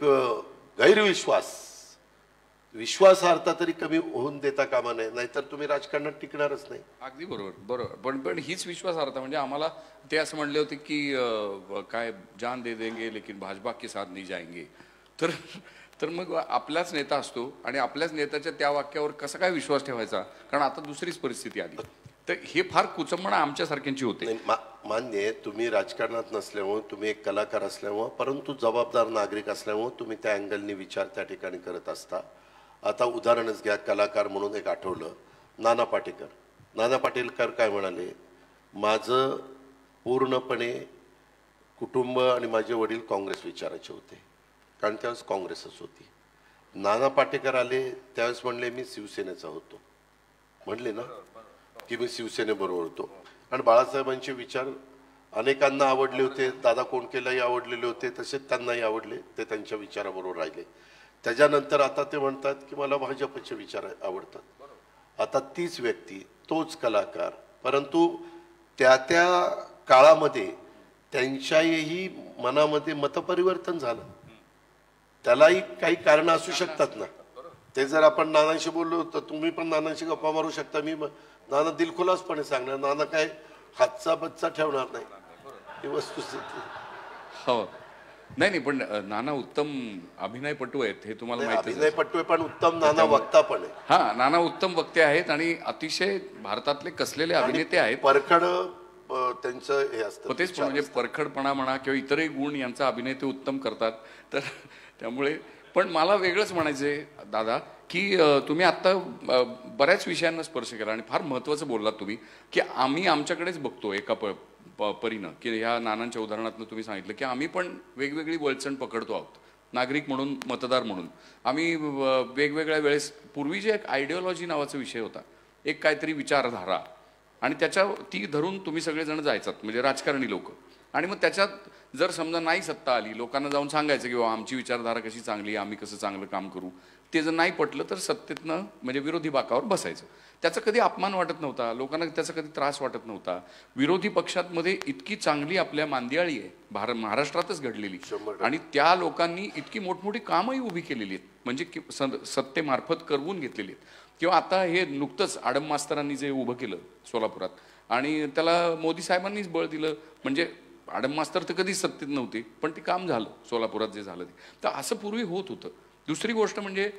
विश्वासार्हता तरी कमी होऊन देता कामा नये, नाहीतर तुम्ही राजकारणात टिकणारच नाही. अगदी बरोबर. पण हीच विश्वासार्हता म्हणजे आम्हाला ते असं म्हणले होते की काय जान दे देंगे लेकिन भाजपा के साथ नहीं जाएंगे. तर मग आपलाच नेता असतो आणि आपल्याच नेत्याच्या त्या वाक्यावर कसा काय विश्वास ठेवायचा, कारण आता दुसरीच परिस्थिती आली. तर हे फार कुचंबणा आमच्यासारख्यांची होते. मान्य आहे, तुम्ही राजकारणात नसल्यामुळे, तुम्ही एक कलाकार असल्यामुळे, परंतु जबाबदार नागरिक असल्यामुळे तुम्ही त्या अँगलनी विचार त्या ठिकाणी करत असता. आता उदाहरणच घ्या, कलाकार म्हणून एक आठवलं, नाना पाटेकर काय म्हणाले, माझं पूर्णपणे कुटुंब आणि माझे वडील काँग्रेस विचाराचे होते, कारण त्यावेळेस काँग्रेसच होती. नाना पाटेकर आले त्यावेळेस म्हणले मी शिवसेनेचा होतो, म्हणले ना की मी शिवसेनेबरोबर होतो. आणि बाळासाहेबांचे विचार अनेकांना आवडले होते, दादा कोंडकेलाही आवडलेले होते, तसेच त्यांनाही आवडले, ते त्यांच्या विचाराबरोबर राहिले. त्याच्यानंतर आता ते म्हणतात की मला भाजपचे विचार आवडतात. आता तीच व्यक्ती, तोच कलाकार, परंतु त्या काळामध्ये त्यांच्याही मनामध्ये मतपरिवर्तन झालं. त्यालाही काही कारण असू शकतात ना. ते जर आपण नानांशी बोललो तर तुम्ही पण नानांशी गप्पा मारू शकता, मी नाना दिलखुलासपणे सांगणार, नाना काय हातचा बच्चा ठेवणार नाही, ही वस्तुस्थिती. हो, नाही पण नाना उत्तम अभिनयपटू आहेत हे तुम्हाला माहिती आहे. अभिनयपटू आहे पण उत्तम नाना वक्ता पण आहे. हा, नाना उत्तम वक्ते आहेत आणि अतिशय भारतातले कसलेले अभिनेते आहेत. परखड त्यांचं हे असतं. तेच म्हणजे परखडपणा म्हणा किंवा इतरही गुण यांचा अभिनय ते उत्तम करतात. तर त्यामुळे पण मला वेगळंच म्हणायचंय दादा की तुम्ही आता बऱ्याच विषयांना स्पर्श केला आणि फार महत्वाचं बोललात तुम्ही की आम्ही आमच्याकडेच बघतो एका परीनं की ह्या नानांच्या उदाहरणातून तुम्ही सांगितलं की आम्ही पण वेगवेगळी वळचण पकडतो आहोत, नागरिक म्हणून, मतदार म्हणून. आम्ही वेगवेगळ्या वेळेस, पूर्वी जे एक आयडिओलॉजी नावाचा विषय होता, एक काहीतरी विचारधारा, आणि त्याच्या ती धरून तुम्ही सगळेजण जायचात, म्हणजे राजकारणी लोक. आणि मग त्याच्यात जर समजा नाही सत्ता आली, लोकांना जाऊन सांगायचं की बाबा आमची विचारधारा कशी चांगली, आम्ही कसं चांगलं काम करू. ते जर नाही पटलं तर सत्तेतनं म्हणजे विरोधी बाकावर बसायचं. त्याचा कधी अपमान वाटत नव्हता, लोकांना त्याचा कधी त्रास वाटत नव्हता. विरोधी पक्षांमध्ये इतकी चांगली आपल्या मांदियाळी आहे महाराष्ट्रातच घडलेली, आणि त्या लोकांनी इतकी मोठमोठी कामही उभी केलेली आहेत, म्हणजे सत्तेमार्फत करवून घेतलेली आहेत. किंवा आता हे नुकतंच आडम मास्तरांनी जे उभं केलं सोलापुरात, आणि त्याला मोदी साहेबांनीच बळ दिलं. म्हणजे आडम मास्तर तर कधीच सत्तेत नव्हते, पण ते काम झालं सोलापुरात जे झालं ते. तर असं पूर्वी होत होतं. दुसरी गोष्ट म्हणजे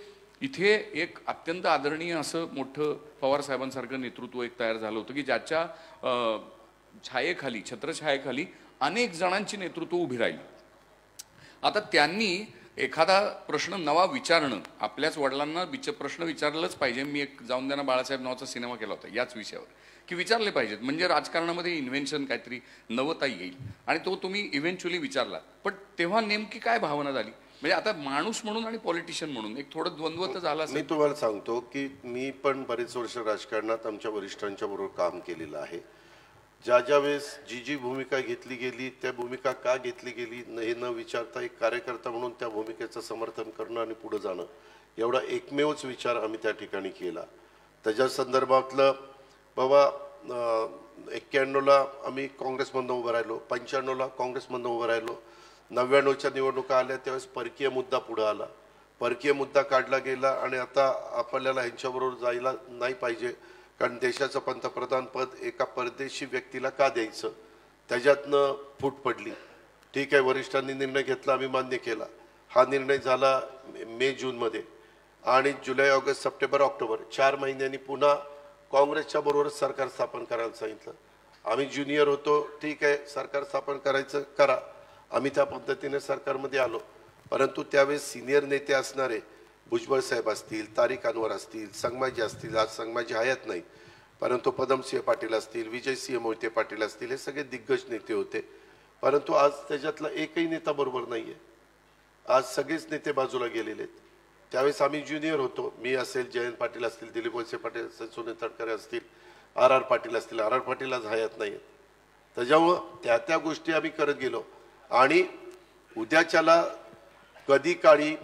इथे एक अत्यंत आदरणीय असं मोठं पवार साहेबांसारखं नेतृत्व एक तयार झालं होतं की ज्याच्या छायेखाली, छत्रछायेखाली अनेक जणांची नेतृत्व उभी राहिली. आता त्यांनी एखादा प्रश्न नवा विचारणं, आपल्याच वडिलांना प्रश्न विचारलंच पाहिजे. मी एक जाऊन द्या ना बाळासाहेब नावाचा सिनेमा केला होता याच विषयावर, की विचारले पाहिजेत, म्हणजे राजकारणामध्ये इन्व्हेन्शन काहीतरी नवता येईल. आणि तो तुम्ही इव्हेंच्युअली विचारला, पण तेव्हा नेमकी काय भावना झाली? म्हणजे आता माणूस म्हणून आणि पॉलिटिशियन म्हणून एक थोडं द्वंद्व तर झाला. मी तुम्हाला सांगतो की मी पण बरेच वर्ष राजकारणात आमच्या वरिष्ठांच्या बरोबर काम केलेलं आहे. ज्या वेळेस जी भूमिका घेतली गेली, त्या भूमिका का घेतली गेली हे न विचारता एक कार्यकर्ता म्हणून त्या भूमिकेचं समर्थन करणं आणि पुढे जाणं, एवढा एकमेवच विचार आम्ही त्या ठिकाणी केला. त्याच्या संदर्भातलं बाबा 91ला आम्ही काँग्रेसमधनं उभं राहिलो, 95ला काँग्रेसमधनं उभं राहिलो, 99च्या निवडणुका आल्या त्यावेळेस परकीय मुद्दा पुढे आला, परकीय मुद्दा काढला गेला. आणि आता आपल्याला ह्यांच्याबरोबर जायला नाही पाहिजे, कारण देशाचं पंतप्रधान पद एका परदेशी व्यक्तीला का द्यायचं, त्याच्यातनं फूट पडली. ठीक आहे, वरिष्ठांनी निर्णय घेतला, आम्ही मान्य केला. हा निर्णय झाला मे जूनमध्ये, आणि जुलै, ऑगस्ट, सप्टेंबर, ऑक्टोबर 4 महिन्यांनी पुन्हा काँग्रेसच्या बरोबरच सरकार स्थापन करायला सांगितलं. आम्ही ज्युनियर होतो, ठीक आहे सरकार स्थापन करायचं करा, आम्ही त्या पद्धतीने सरकारमध्ये आलो. परंतु त्यावेळेस सिनियर नेते असणारे भुजबळ साहेब असतील, तारिक अनवर असतील, संगमाजी असतील, आज संगमाजी हयात नाही, परंतु पदमसिंह पाटील असतील, विजयसिंह मोहिते पाटील असतील, हे सगळे दिग्गज नेते होते. परंतु आज त्याच्यातला एकही नेता बरोबर नाही आहे. आज सगळेच नेते बाजूला गेलेले आहेत. त्यावेळेस आम्ही ज्युनियर होतो, मी असेल, जयंत पाटील असतील, दिलीप वळसे पाटील असतील, सुनील तटकरे असतील, आर पाटील असतील. आर पाटील आज हयात नाही आहेत. त्याच्यामुळं त्या गोष्टी आम्ही करत गेलो. आणि उद्याच्याला कधी काळी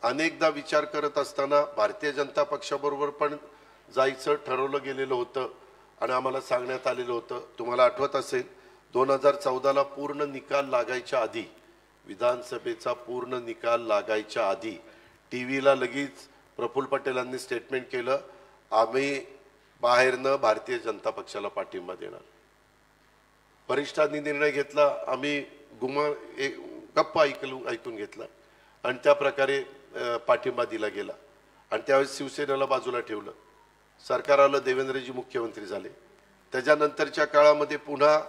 अनेकदा विचार करत असताना भारतीय जनता पक्षाबरोबर पण जायचं ठरवलं गेलेलं होतं आणि आम्हाला सांगण्यात आलेलं होतं. तुम्हाला आठवत असेल 2014ला पूर्ण निकाल लागायच्या आधी, विधानसभेचा पूर्ण निकाल लागायच्या आधी टीव्हीला लगेच प्रफुल्ल पटेलांनी स्टेटमेंट केलं, आम्ही बाहेरनं भारतीय जनता पक्षाला पाठिंबा देणार. वरिष्ठांनी निर्णय घेतला, आम्ही गप्पा ऐकून घेतला आणि त्या प्रकारे पाठिंबा दिला गेला. आणि त्यावेळेस शिवसेनेला बाजूला ठेवलं, सरकार आलं, देवेंद्रजी मुख्यमंत्री झाले. त्याच्यानंतरच्या काळामध्ये पुन्हा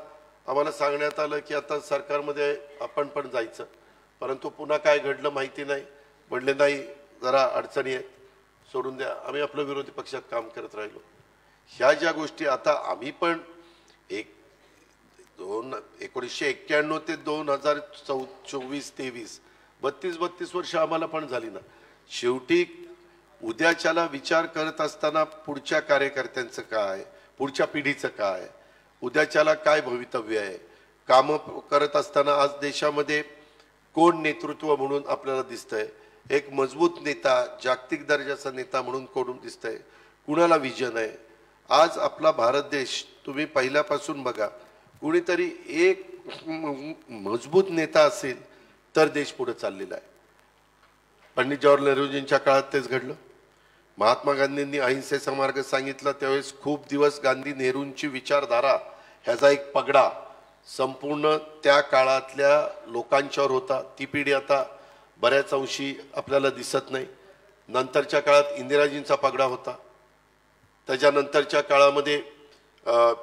आम्हाला सांगण्यात आलं की आता सरकारमध्ये आपण पण जायचं, परंतु पुन्हा काय घडलं माहिती नाही. म्हणले नाही, जरा अडचणी आहेत, सोडून द्या. आम्ही आपलं विरोधी पक्षात काम करत राहिलो. ह्या ज्या गोष्टी आता आम्ही पण 1991 ते 2024-23 32 वर्ष आम्हाला पण झाली ना. शेवटी उद्याच्याला विचार करत असताना पुढच्या कार्यकर्त्यांचं काय, पुढच्या पिढीचं काय, उद्याच्याला काय भवितव्य आहे, कामं करत असताना आज देशामध्ये कोण नेतृत्व म्हणून आपल्याला दिसतंय, एक मजबूत नेता, जागतिक दर्जाचा नेता म्हणून कोण दिसतंय, कुणाला विजन आहे. आज आपला भारत देश तुम्ही पहिल्यापासून बघा, कुणीतरी एक मजबूत नेता असेल तर देश पुढे चाललेला आहे. पंडित जवाहरलाल नेहरूजींच्या काळात तेच घडलं. महात्मा गांधींनी अहिंसेचा मार्ग सांगितला त्यावेळेस खूप दिवस गांधी नेहरूंची विचारधारा ह्याचा एक पगडा संपूर्ण त्या काळातल्या लोकांच्यावर होता. ती पिढी आता बऱ्याच अंशी आपल्याला दिसत नाही. नंतरच्या काळात इंदिराजींचा पगडा होता. त्याच्यानंतरच्या काळामध्ये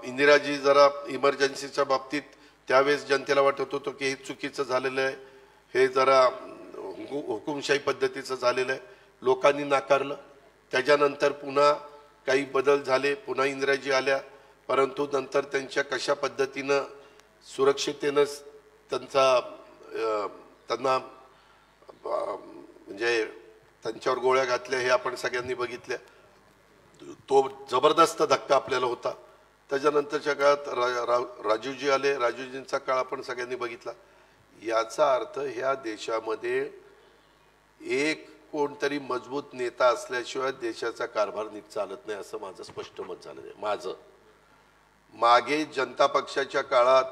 इंदिराजी जरा इमर्जन्सीच्या बाबतीत त्यावेळेस जनतेला वाटत होतं की हे चुकीचं झालेलं आहे, हे जरा हुकुमशाही पद्धतीचं झालेलं आहे, लोकांनी नाकारलं. त्याच्यानंतर पुन्हा काही बदल झाले, पुन्हा इंदिराजी आल्या, परंतु नंतर त्यांच्या कशा पद्धतीनं सुरक्षितेनं त्यांना म्हणजे त्यांच्यावर गोळ्या घातल्या हे आपण सगळ्यांनी बघितल्या. तो जबरदस्त धक्का आपल्याला होता. त्याच्यानंतरच्या काळात राजीवजी आले, राजीवजींचा काळ आपण सगळ्यांनी बघितला. याचा अर्थ ह्या देशामध्ये एक कोणतरी मजबूत नेता असल्याशिवाय देशाचा कारभार नीट चालत नाही असं माझं स्पष्ट मत झालं आहे. माझं मागे जनता पक्षाच्या काळात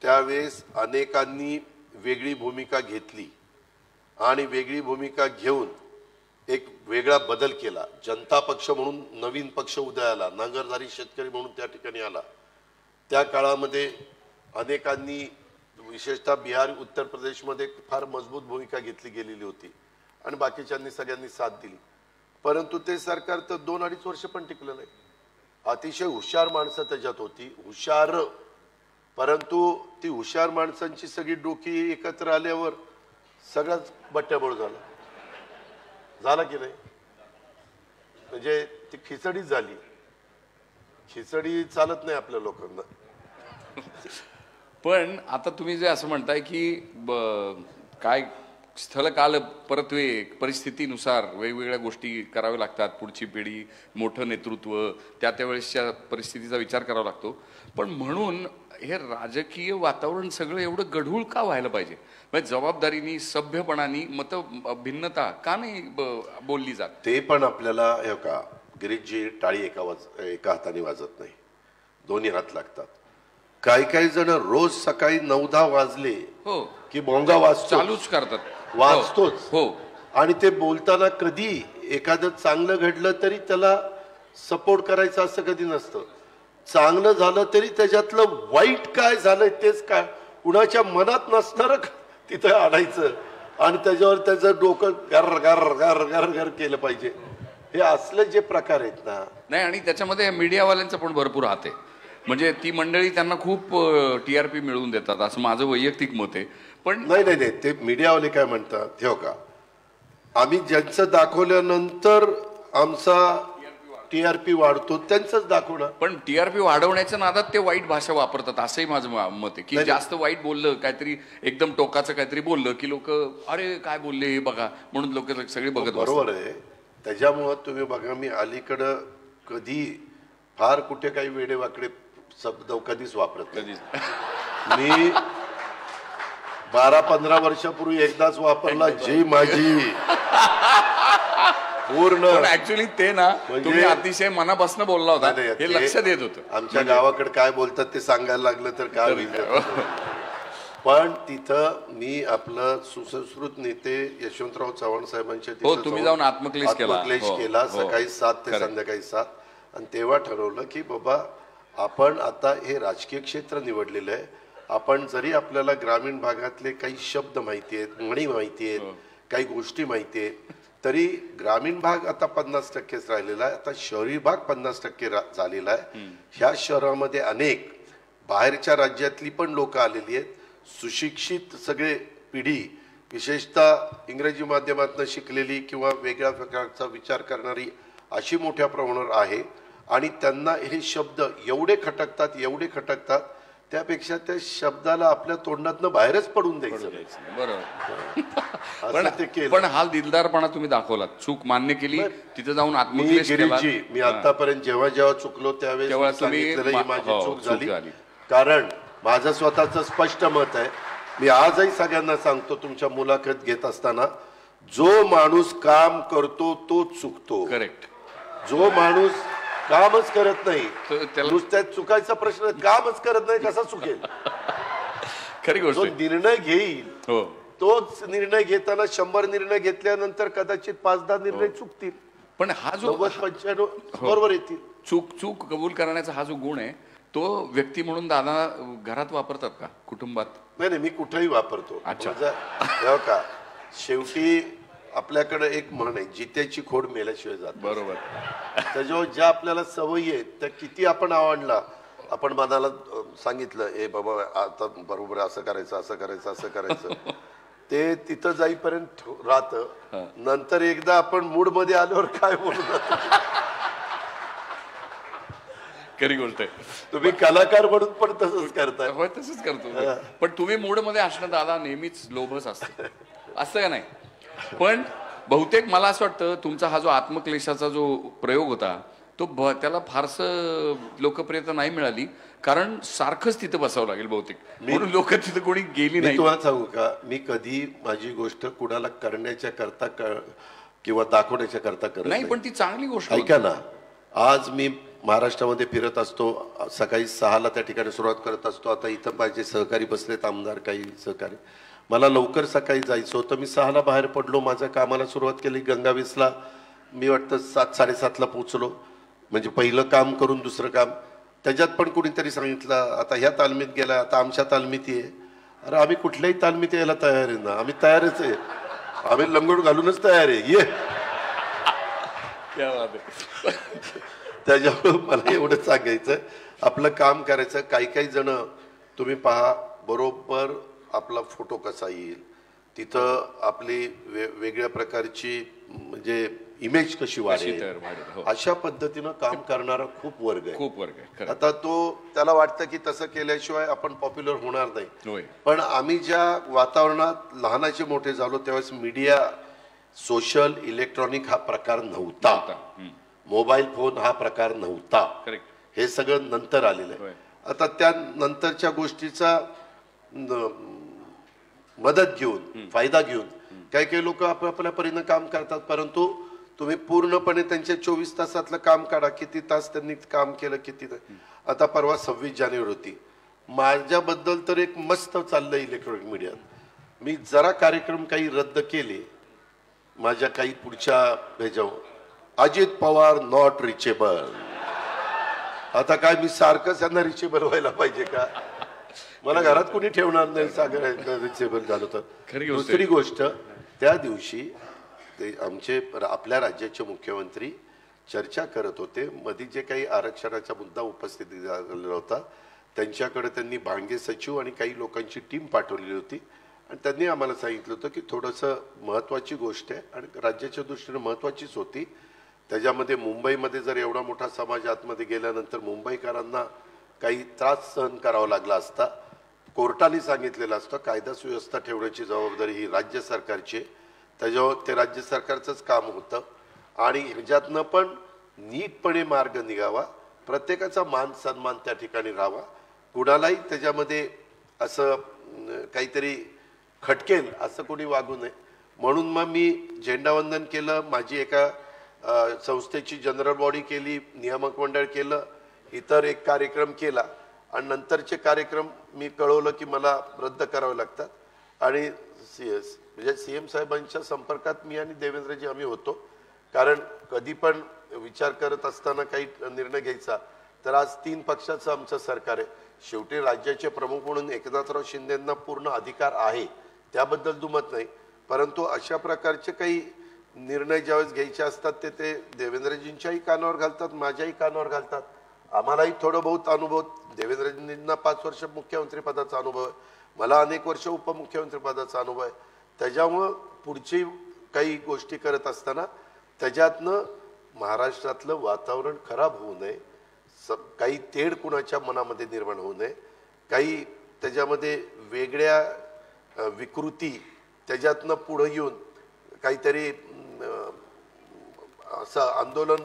त्यावेळेस अनेकांनी वेगळी भूमिका घेतली आणि वेगळी भूमिका घेऊन एक वेगळा बदल केला. जनता पक्ष म्हणून नवीन पक्ष उदयाला, नांगरधारी शेतकरी म्हणून त्या ठिकाणी आला. त्या काळामध्ये अनेकांनी विशेषतः बिहार, उत्तर प्रदेशमध्ये फार मजबूत भूमिका घेतली गेलेली होती आणि बाकीच्यांनी सगळ्यांनी साथ दिली. परंतु ते सरकार तर 2-2.5 वर्ष पण टिकलं नाही. अतिशय हुशार माणसं त्याच्यात होती, हुशार, परंतु ती हुशार माणसांची सगळी डोकी एकत्र आल्यावर सगळंच बट्ट्याबोळ झाला की नाही. म्हणजे ती खिचडीच झाली. खिचडी चालत नाही आपल्या लोकांना. पण आता तुम्ही जे असं म्हणताय की काय स्थलकाल परत्वे परिस्थितीनुसार वेगवेगळ्या गोष्टी कराव्या लागतात, पुढची पिढी, मोठं नेतृत्व, त्यावेळेसच्या परिस्थितीचा विचार करावा लागतो. पण म्हणून हे राजकीय वातावरण सगळं एवढं गढूळ का व्हायला पाहिजे? म्हणजे जबाबदारीनी, सभ्यपणाने मत भिन्नता का नाही बोलली जात? ते पण आपल्याला हे का गिरीशजी टाळी एका हाताने वाजत नाही, दोन्ही हात लागतात. काही जण रोज सकाळी 9-10 वाजले हो की भोंगा वाजतो, चालूच करतात, वाजतोच. हो. आणि ते बोलताना कधी एखादं चांगलं घडलं तरी त्याला सपोर्ट करायचं असं कधी नसतं. चांगलं झालं तरी त्याच्यातलं वाईट काय झालंय तेच काय कुणाच्या मनात नसणार तिथं आणायचं आणि त्याच्यावर त्याचं डोकं गर गर गर गर गर केलं पाहिजे. हे असले जे प्रकार आहेत ना. नाही, आणि त्याच्यामध्ये मीडियावाल्यांचा पण भरपूर हात आहे. म्हणजे ती मंडळी त्यांना खूप TRP मिळवून देतात असं माझं वैयक्तिक मत आहे. पण नाही, ते मीडियावाले काय म्हणतात हे का, आम्ही ज्यांचं दाखवल्यानंतर आमचा TRP वाढतो त्यांचंच दाखवणार. पण TRP वाढवण्याच्या नादात ते वाईट भाषा वापरतात असंही माझं मत आहे की जास्त वाईट बोललं, काहीतरी एकदम टोकाचं काहीतरी बोललं की लोक अरे काय बोलले हे बघा म्हणून लोक सगळे बघत. बरोबर आहे. त्याच्यामुळं तुम्ही बघा, मी अलीकडं कधी फार कुठे काही वेडेवाकडे शब्द कधीच वापरत नाही. मी 12-15 वर्षापूर्वी एकदाच वापरला, जी माझी पूर्ण. ऍक्च्युली ते ना तुम्ही अतिशय मनापासून बोलला होता, हे लक्षात येत होतं. आमच्या गावाकडे काय बोलतात ते सांगायला लागलं तर काय होईल. पण तिथं मी आपलं सुसंस्कृत नेते यशवंतराव चव्हाण साहेबांच्या तिथं तुम्ही जाऊन आत्मक्लेश केला सकाळी 7 ते संध्याकाळी 7. आणि तेव्हा ठरवलं की बाबा आपण आता हे राजकीय क्षेत्र निवडलेलं आहे. आपण जरी आपल्याला ग्रामीण भागातले काही शब्द माहिती आहेत, म्हणी माहिती आहेत, काही गोष्टी माहिती आहेत, तरी ग्रामीण भाग आता 50%च राहिलेला आहे. आता शहरी भाग 50% झालेला आहे. ह्या शहरामध्ये अनेक बाहेरच्या राज्यातली पण लोक आलेली आहेत. सुशिक्षित सगळे पिढी, विशेषतः इंग्रजी माध्यमातून शिकलेली किंवा वेगळ्या प्रकारचा विचार करणारी अशी मोठ्या प्रमाणावर आहे. आणि त्यांना हे शब्द एवढे खटकतात त्यापेक्षा त्या शब्दाला आपल्या तोंडातनं बाहेरच पडून द्यायचं. बरोबर. पण हा दिलदारपणा तुम्ही दाखवलात, चूक मान्य केली, तिथे जाऊन आत्मक्लेश केला. मी आतापर्यंत जेव्हा चुकलो त्यावेळेस सांगितलेलं ही माझी चूक झाली. कारण माझं स्वतःचं स्पष्ट मत आहे. मी आजही सगळ्यांना सांगतो, तुमच्या मुलाखत घेत असताना, जो माणूस काम करतो तोच चुकतो. करेक्ट. जो माणूस कामच करत नाही, त्याला नुसत्यात चुकायचा प्रश्न, कामच करत नाही कसा चुकेल? खरी जो गोष्ट. निर्णय घेईल हो, तोच निर्णय घेताना 100 निर्णय घेतल्यानंतर कदाचित 5-10 निर्णय चुकतील, पण हा जो 90-95 बरोबर येतील. चूक कबूल करण्याचा हा जो गुण आहे तो व्यक्ती म्हणून दादा घरात वापरतात का, कुटुंबात? नाही, मी कुठेही वापरतो. अच्छा. हो का, शेवटी आपल्याकडे एक म्हण आहे, जित्याची खोड मेल्याशिवाय जात. बरोबर. त्याच्यावर ज्या आपल्याला सवयी आहेत त्या किती आपण आवडला, आपण मनाला सांगितलं ए बाबा आता बरोबर असं करायचं, असं करायचं, असं करायचं, ते तिथं जाईपर्यंत राहतं. नंतर एकदा आपण मूड मध्ये आल्यावर काय बोलू, खरी गोष्ट आहे. तुम्ही कलाकार म्हणून पण तसंच करताय. होय, तसंच करतो. पण तुम्ही मूड मध्ये असणं दादा नेहमीच लोभच असतं, असं का नाही? पण बहुतेक मला असं वाटतं तुमचा हा जो आत्मक्लेशाचा जो प्रयोग होता तो त्याला फारसं लोकप्रियता नाही मिळाली, कारण सारखंच तिथं बसावं लागेल बहुतेक, म्हणून लोक तिथं कोणी गेली मी नाही. तुम्हाला सांगू का, मी कधी माझी गोष्ट कुणाला करण्याच्या करता किंवा दाखवण्याच्या करता करत नाही, नाही. पण ती चांगली गोष्ट. ऐका ना, आज मी महाराष्ट्रामध्ये फिरत असतो, सकाळी 6ला त्या ठिकाणी सुरुवात करत असतो. आता इथं माझे सहकारी बसलेत, आमदार काही सहकारी. मला लवकर सकाळी जायचं होतं, मी 6ला बाहेर पडलो, माझ्या कामाला सुरुवात केली. गंगावीसला मी वाटतं 7-7:30ला पोहोचलो. म्हणजे पहिलं काम करून दुसरं काम. त्याच्यात पण कुणीतरी सांगितलं आता ह्या तालमीत गेला, आता आमच्या तालमीत ये. अरे आम्ही कुठल्याही तालमीत यायला तयार आहे ना, आम्ही तयारच आहे, आम्ही लंगोट घालूनच तयार आहे, ये. त्याच्यामुळे मला एवढं सांगायचं, आपलं काम करायचं. काही जण तुम्ही पहा, बरोबर आपला फोटो कसा येईल, तिथं आपली वेगळ्या प्रकारची म्हणजे इमेज कशी वाढेल, अशा पद्धतीनं काम करणारा खूप वर्ग आहे. आता त्याला वाटतं की तसं केल्याशिवाय आपण पॉप्युलर होणार नाही. पण आम्ही ज्या वातावरणात लहानाचे मोठे झालो त्यावेळेस मीडिया, सोशल, इलेक्ट्रॉनिक हा प्रकार नव्हता, मोबाईल फोन हा प्रकार नव्हता. हे सगळं नंतर आलेलं आहे. आता त्या नंतरच्या गोष्टीचा मदत घेऊन, फायदा घेऊन काही लोक आपल्या परीनं काम करतात, परंतु तुम्ही पूर्णपणे त्यांच्या 24 तासातलं काम काढा, किती तास त्यांनी काम केलं, किती. आता परवा 26 जानेवारी होती, माझ्याबद्दल तर एक मस्त चाललंय इलेक्ट्रॉनिक मीडियात. मी जरा कार्यक्रम काही रद्द केले माझ्या काही पुढच्या ह्याच्यावर, अजित पवार नॉट रिचेबल. आता काय मी सारखंच त्यांना रिचेबल व्हायला पाहिजे का? मला घरात कोणी ठेवणार नाही सागर रिचेबल झालं तर. दुसरी गोष्ट, त्या दिवशी ते आमचे आपल्या राज्याचे मुख्यमंत्री चर्चा करत होते. मध्ये जे काही आरक्षणाचा मुद्दा उपस्थित झालेला होता त्यांच्याकडे त्यांनी भांगे सचिव आणि काही लोकांची टीम पाठवलेली होती आणि त्यांनी आम्हाला सांगितलं होतं की थोडंसं महत्त्वाची गोष्ट आहे आणि राज्याच्या दृष्टीने महत्त्वाचीच होती. त्याच्यामध्ये मुंबईमध्ये जर एवढा मोठा समाज आतमध्ये गेल्यानंतर मुंबईकरांना काही त्रास सहन करावा लागला असता. कोर्टाने सांगितलेलं असतं कायदा सुव्यवस्था ठेवण्याची जबाबदारी ही राज्य सरकारची, त्याच्यावर ते राज्य सरकारचंच काम होतं आणि ह्याच्यातनं पण नीटपणे मार्ग निघावा, प्रत्येकाचा मान सन्मान त्या ठिकाणी राहावा, कुणालाही त्याच्यामध्ये असं काहीतरी खटकेल असं कोणी वागू नये. म्हणून मग मी झेंडावंदन केलं, माझी एका संस्थेची जनरल बॉडी केली, नियामक मंडळ केलं, इतर एक कार्यक्रम केला आणि नंतरचे कार्यक्रम मी कळवलं की मला रद्द करावे लागतात. आणि म्हणजे सीएम साहेबांच्या संपर्कात मी आणि देवेंद्रजी आम्ही होतो, कारण कधी पण विचार करत असताना काही निर्णय घ्यायचा तर आज 3 पक्षाचं आमचं सरकार आहे. शेवटी राज्याचे प्रमुख म्हणून एकनाथराव शिंदेंना पूर्ण अधिकार आहे, त्याबद्दल दुमत नाही, परंतु अशा प्रकारचे काही निर्णय ज्यावेळेस घ्यायचे असतात ते देवेंद्रजींच्याही कानावर घालतात, माझ्याही कानावर घालतात. आम्हालाही थोडं बहुत अनुभव, देवेंद्रजींना 5 वर्ष मुख्यमंत्री पदाचा अनुभव आहे, मला अनेक वर्ष उपमुख्यमंत्री पदाचा अनुभव आहे. त्याच्यामुळं पुढची काही गोष्टी करत असताना त्याच्यातनं महाराष्ट्रातलं वातावरण खराब होऊ नये, काही तेढ कुणाच्या मनामध्ये निर्माण होऊ नये, काही त्याच्यामध्ये वेगळ्या विकृती त्याच्यातनं पुढे येऊन काहीतरी असं आंदोलन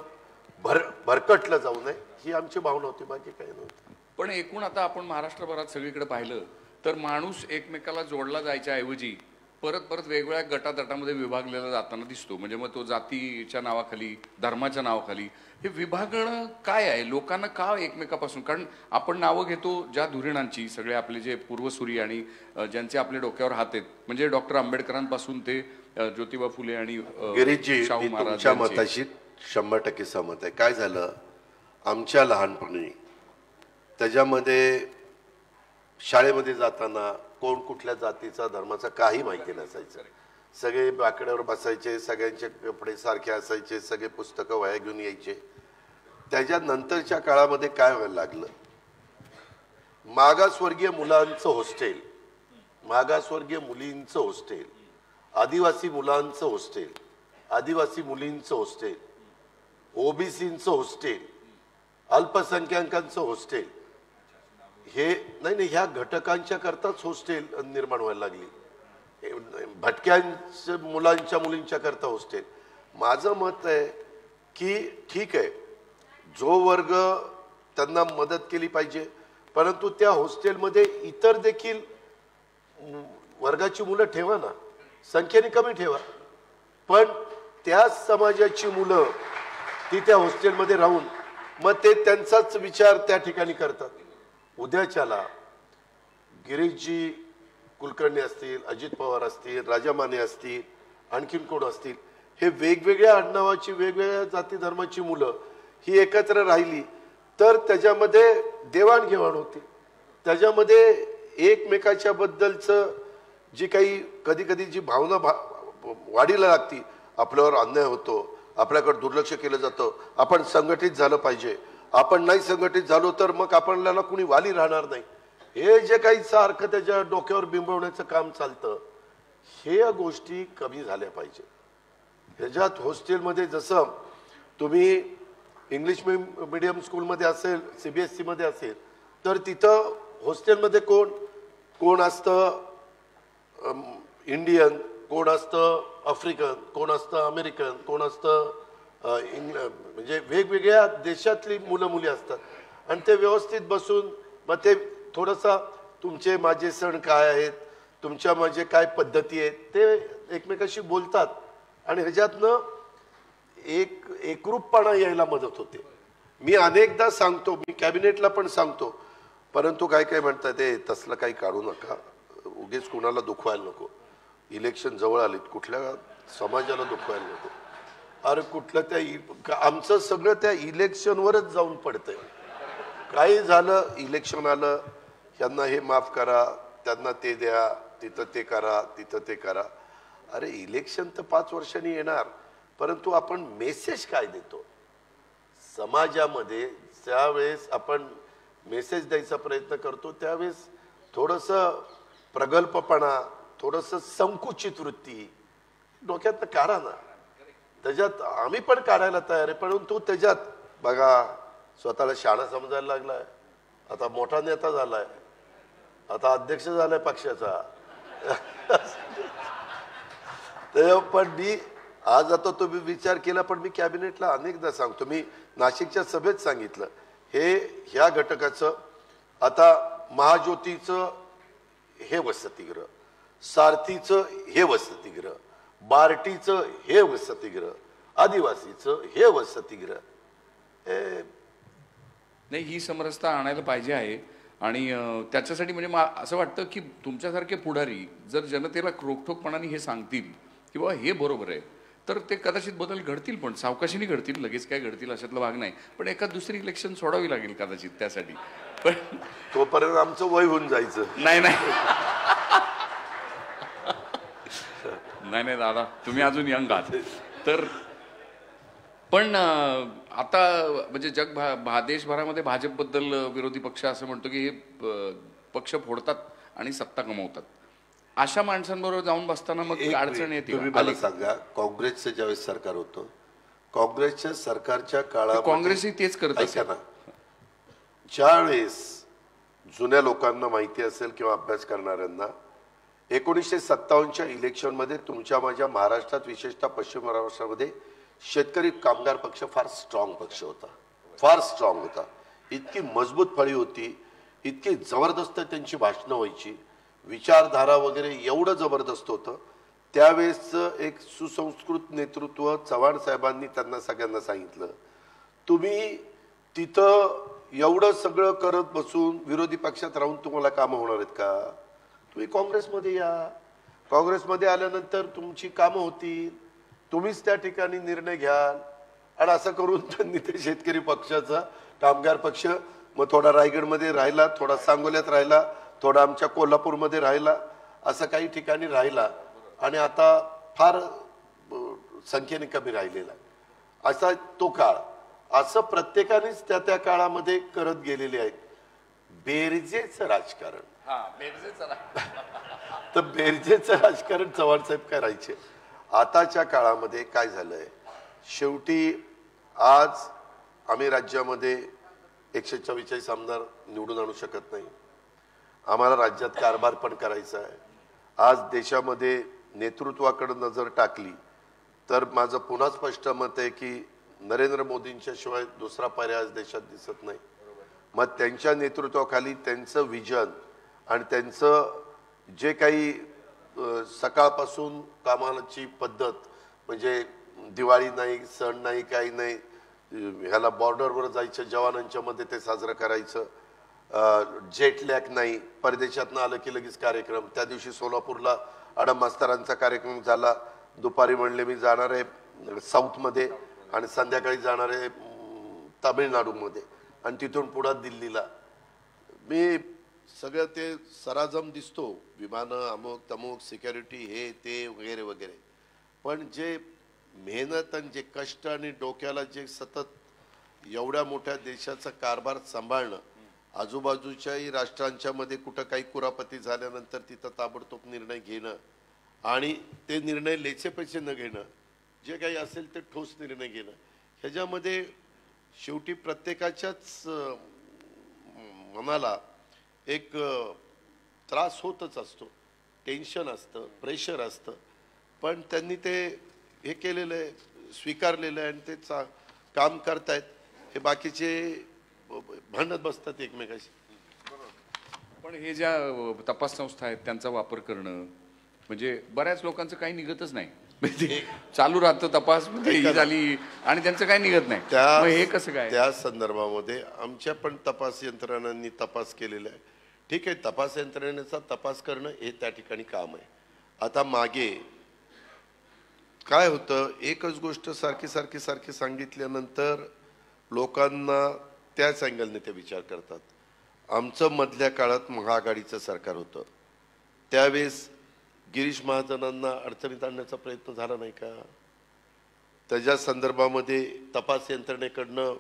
भरकटलं जाऊ नये, ही आमची भावना होती, बाकी काही नव्हती. पण एकूण आता आपण महाराष्ट्रभरात सगळीकडे पाहिलं तर माणूस एकमेकाला जोडला जायच्या ऐवजी परत परत वेगवेगळ्या गटातटामध्ये विभागलेला जाताना दिसतो. म्हणजे मग तो जातीच्या नावाखाली, धर्माच्या नावाखाली हे विभागणं काय आहे? लोकांना का एकमेकापासून? कारण आपण नावं घेतो ज्या धुरीणांची, सगळे आपले जे पूर्वसुरी आणि ज्यांचे आपले डोक्यावर हात आहेत, म्हणजे डॉक्टर आंबेडकरांपासून ते ज्योतिबा फुले आणि गिरीशजी, शाहू मी महाराज तुमच्या यांचे. मताशी 100% सहमत आहे. काय झालं आमच्या लहानपणी, त्याच्यामध्ये शाळेमध्ये जाताना कोण कुठल्या जातीचा धर्माचा काही माहिती नसायचं. सगळे बाकड्यावर बसायचे, सगळ्यांचे कपडे सारखे असायचे, सगळे पुस्तकं वह्या घेऊन यायचे. त्याच्यानंतरच्या काळामध्ये काय व्हायला लागलं, मागासवर्गीय मुलांचं हॉस्टेल, मागासवर्गीय मुलींचं हॉस्टेल, आदिवासी मुलांचं हॉस्टेल, आदिवासी मुलींचं हॉस्टेल, ओबीसींचं हॉस्टेल, अल्पसंख्याकांचं हॉस्टेल, हे नाही ह्या घटकांच्या करताच हॉस्टेल निर्माण व्हायला लागली. भटक्यांच्या मुलांच्या मुलींच्या करता हॉस्टेल. माझं मत आहे की ठीक आहे, जो वर्ग त्यांना मदत केली पाहिजे, परंतु त्या हॉस्टेलमध्ये इतर देखील वर्गाची मुलं ठेवा ना, संख्येने कमी ठेवा, पण त्याच समाजाची मुलं ती त्या हॉस्टेलमध्ये राहून मग ते त्यांचाच विचार त्या ठिकाणी करतात. उद्याच्याला गिरीशजी कुलकर्णी असतील, अजित पवार असतील, राजा माने असतील, आणखीन कोण असतील, हे वेगवेगळ्या आडनावाची, वेगवेगळ्या जाती धर्माची मुलं ही एकत्र राहिली तर त्याच्यामध्ये देवाणघेवाण होते, त्याच्यामध्ये एकमेकाच्या बद्दलचं जी काही कधी कधी जी भावना वाढीला लागती, आपल्यावर अन्याय होतो, आपल्याकडे दुर्लक्ष केलं जातं, आपण संघटित झालं पाहिजे, आपण नाही संघटित झालो तर मग आपल्याला कुणी वाली राहणार नाही, हे जे काही सारखं त्याच्या डोक्यावर बिंबवण्याचं काम चालतं, हे गोष्टी कमी झाल्या पाहिजे. ह्याच्यात हॉस्टेलमध्ये जसं तुम्ही इंग्लिश मीडियम स्कूलमध्ये असेल, CBSE मध्ये असेल, तर तिथं हॉस्टेलमध्ये कोण कोण असतं, इंडियन, कोण असतं आफ्रिकन, कोण असतं अमेरिकन, कोण असतं म्हणजे वेगवेगळ्या देशातली मुलं मुली असतात. आणि ते व्यवस्थित बसून मग ते थोडंसं तुमचे माझे सण काय आहेत, तुमच्या माझे काय पद्धती आहेत, ते एकमेकाशी बोलतात आणि ह्याच्यातनं एकरूपपणा यायला मदत होते. मी अनेकदा सांगतो, मी कॅबिनेटला पण सांगतो, परंतु काय काय म्हणतात ते तसलं काही काढू नका, उगीच कुणाला दुखवायला नको, इलेक्शन जवळ आलीत, कुठल्या समाजाला दुखवायला नको. अरे कुठलं त्या आमचं सगळं त्या इलेक्शनवरच जाऊन पडतंय. काही झालं, इलेक्शन आलं, यांना हे माफ करा, त्यांना ते द्या, तिथं ते करा, तिथं ते करा. अरे इलेक्शन तर 5 वर्षांनी येणार, परंतु आपण मेसेज काय देतो समाजामध्ये, ज्यावेळेस आपण मेसेज द्यायचा प्रयत्न करतो त्यावेळेस थोडंसं प्रगल्भपणा, थोडंसं संकुचित वृत्ती डोक्यातनं काढा ना. त्याच्यात आम्ही पण काढायला तयार आहे, परंतु त्याच्यात बघा स्वतःला शाळा समजायला लागलाय, आता मोठा नेता झालाय, आता अध्यक्ष झालाय पक्षाचा. पण मी आज आता तुम्ही विचार केला, पण मी कॅबिनेटला अनेकदा सांगतो, मी नाशिकच्या सभेत सांगितलं, ह्या घटकाचं आता महाज्योतीचं हे वसतिगृह, सारथीचं हे वसतिगृह, बार्टीचं हे वसतिगृह, आदिवासीचं हे वसतिगृह, नाही ही समरसता आणायला पाहिजे आहे. आणि त्याच्यासाठी म्हणजे असं वाटतं की तुमच्यासारखे पुढारी जर जनतेला रोखठोकपणाने हे सांगतील की बाबा हे बरोबर आहे, तर ते कदाचित बदल घडतील, पण सावकाशीने घडतील, लगेच काय घडतील अशातला भाग नाही. पण एखाद दुसरी इलेक्शन सोडावी लागेल कदाचित त्यासाठी, पण तोपर्यंत आमचं वय होऊन जायचं. नाही नाही नाही नाही दादा, तुम्ही अजून यंग आहात. तर पण आता म्हणजे देशभरामध्ये भाजपबद्दल विरोधी पक्ष असं म्हणतो की हे पक्ष फोडतात आणि सत्ता कमवतात. अशा माणसांबरोबर जाऊन बसताना मग अडचण येते. तुम्ही मला सांगा, काँग्रेसचं ज्यावेळेस सरकार होतं, काँग्रेसच्या सरकारच्या काळात काँग्रेसही तेच करत ऐका ना, ज्यावेळेस जुन्या लोकांना माहिती असेल किंवा अभ्यास करणाऱ्यांना, 1957च्या इलेक्शनमध्ये तुमच्या माझ्या महाराष्ट्रात, विशेषतः पश्चिम महाराष्ट्रामध्ये शेतकरी कामगार पक्ष फार स्ट्रॉंग पक्ष होता, फार स्ट्रॉंग होता. इतकी मजबूत फळी होती इतकी जबरदस्त त्यांची भाषणं व्हायची, विचारधारा वगैरे एवढं जबरदस्त होतं. त्यावेळेसचं एक सुसंस्कृत नेतृत्व चव्हाण साहेबांनी त्यांना सगळ्यांना सांगितलं, तुम्ही तिथं एवढं सगळं करत बसून विरोधी पक्षात राहून तुम्हाला कामं होणार आहेत का? तुम्ही काँग्रेसमध्ये या, काँग्रेसमध्ये आल्यानंतर तुमची कामं होतील, तुम्हीच त्या ठिकाणी निर्णय घ्याल. आणि असं करून त्यांनी ते शेतकरी पक्षाचा, कामगार पक्ष मग थोडा रायगडमध्ये राहिला, थोडा सांगोल्यात राहिला, थोडा आमच्या कोल्हापूरमध्ये राहिला, असं काही ठिकाणी राहिला आणि आता फार संख्येने कमी राहिलेला आहे. असा तो काळ, असं प्रत्येकानेच त्या त्या काळामध्ये करत गेलेले आहेत. बेरजेचं राजकारण, तर बेरजेचं राजकारण चव्हाण साहेब करायचे. आताच्या काळामध्ये काय झालंय, शेवटी आज आम्ही राज्यामध्ये 144 आमदार निवडून आणू शकत नाही. आम्हाला राज्यात कारभार पण करायचा आहे. आज देशामध्ये नेतृत्वाकडे नजर टाकली तर माझं पुन्हा स्पष्ट मत आहे की नरेंद्र मोदींच्या शिवाय दुसरा पर्याय आज देशात दिसत नाही. मग त्यांच्या नेतृत्वाखाली त्यांचं विजन आणि त्यांचं जे काही सकाळपासून कामाची पद्धत, म्हणजे दिवाळी नाही, सण नाही, काही नाही, ह्याला बॉर्डरवर जायचं, जवानांच्या मध्ये ते साजरं करायचं, जेटलॅक नाही, परदेशातनं आलं की लगेच कार्यक्रम. त्या दिवशी सोलापूरला आडम मास्तरांचा कार्यक्रम झाला, दुपारी म्हणले मी जाणार आहे साऊथमध्ये आणि संध्याकाळी जाणार आहे तामिळनाडूमध्ये आणि तिथून पुढे दिल्लीला. मी सगळं ते सराजम दिसतो, विमानं अमुक तमुक, सिक्युरिटी, हे ते वगैरे वगैरे, पण जे मेहनत आणि जे कष्ट आणि डोक्याला जे सतत एवढ्या मोठ्या देशाचा कारभार सांभाळणं, आजूबाजूच्याही राष्ट्रांच्या मध्ये कुठं काही कुरापती झाल्यानंतर तिथं ताबडतोब निर्णय घेणं आणि ते निर्णय लेचे पैसे न घेणं, जे काही असेल ते ठोस निर्णय घेणं, ह्याच्यामध्ये शेवटी प्रत्येकाच्याच मनाला एक त्रास होतच असतो, टेन्शन असतं, प्रेशर असतं. पण त्यांनी ते हे केलेलं आहे, स्वीकारलेलं आहे आणि ते काम करतायत. हे बाकीचे भांडत बसतात एकमेकाशी. पण हे ज्या तपास संस्था आहेत त्यांचा वापर करणं म्हणजे बऱ्याच लोकांचं काही निघतच नाही. म्हणजे चालू राहतं तपास, ही झाली आणि त्यांचं काही निघत नाही. मग हे कसं काय? त्या संदर्भामध्ये आमच्या पण तपास यंत्रणांनी तपास केलेला आहे. ठीक आहे, तपास यंत्रणेचा तपास करणं हे त्या ठिकाणी काम आहे. आता मागे काय होतं, एकच गोष्ट सारखी सारखी सारखी सांगितल्यानंतर लोकांना त्याच अँगलने ते विचार करतात. आमचं मधल्या काळात महाआघाडीचं सरकार होतं, त्यावेळेस गिरीश महाजनांना अडचणीत आणण्याचा प्रयत्न झाला नाही का? त्याच्या संदर्भामध्ये तपास यंत्रणेकडनं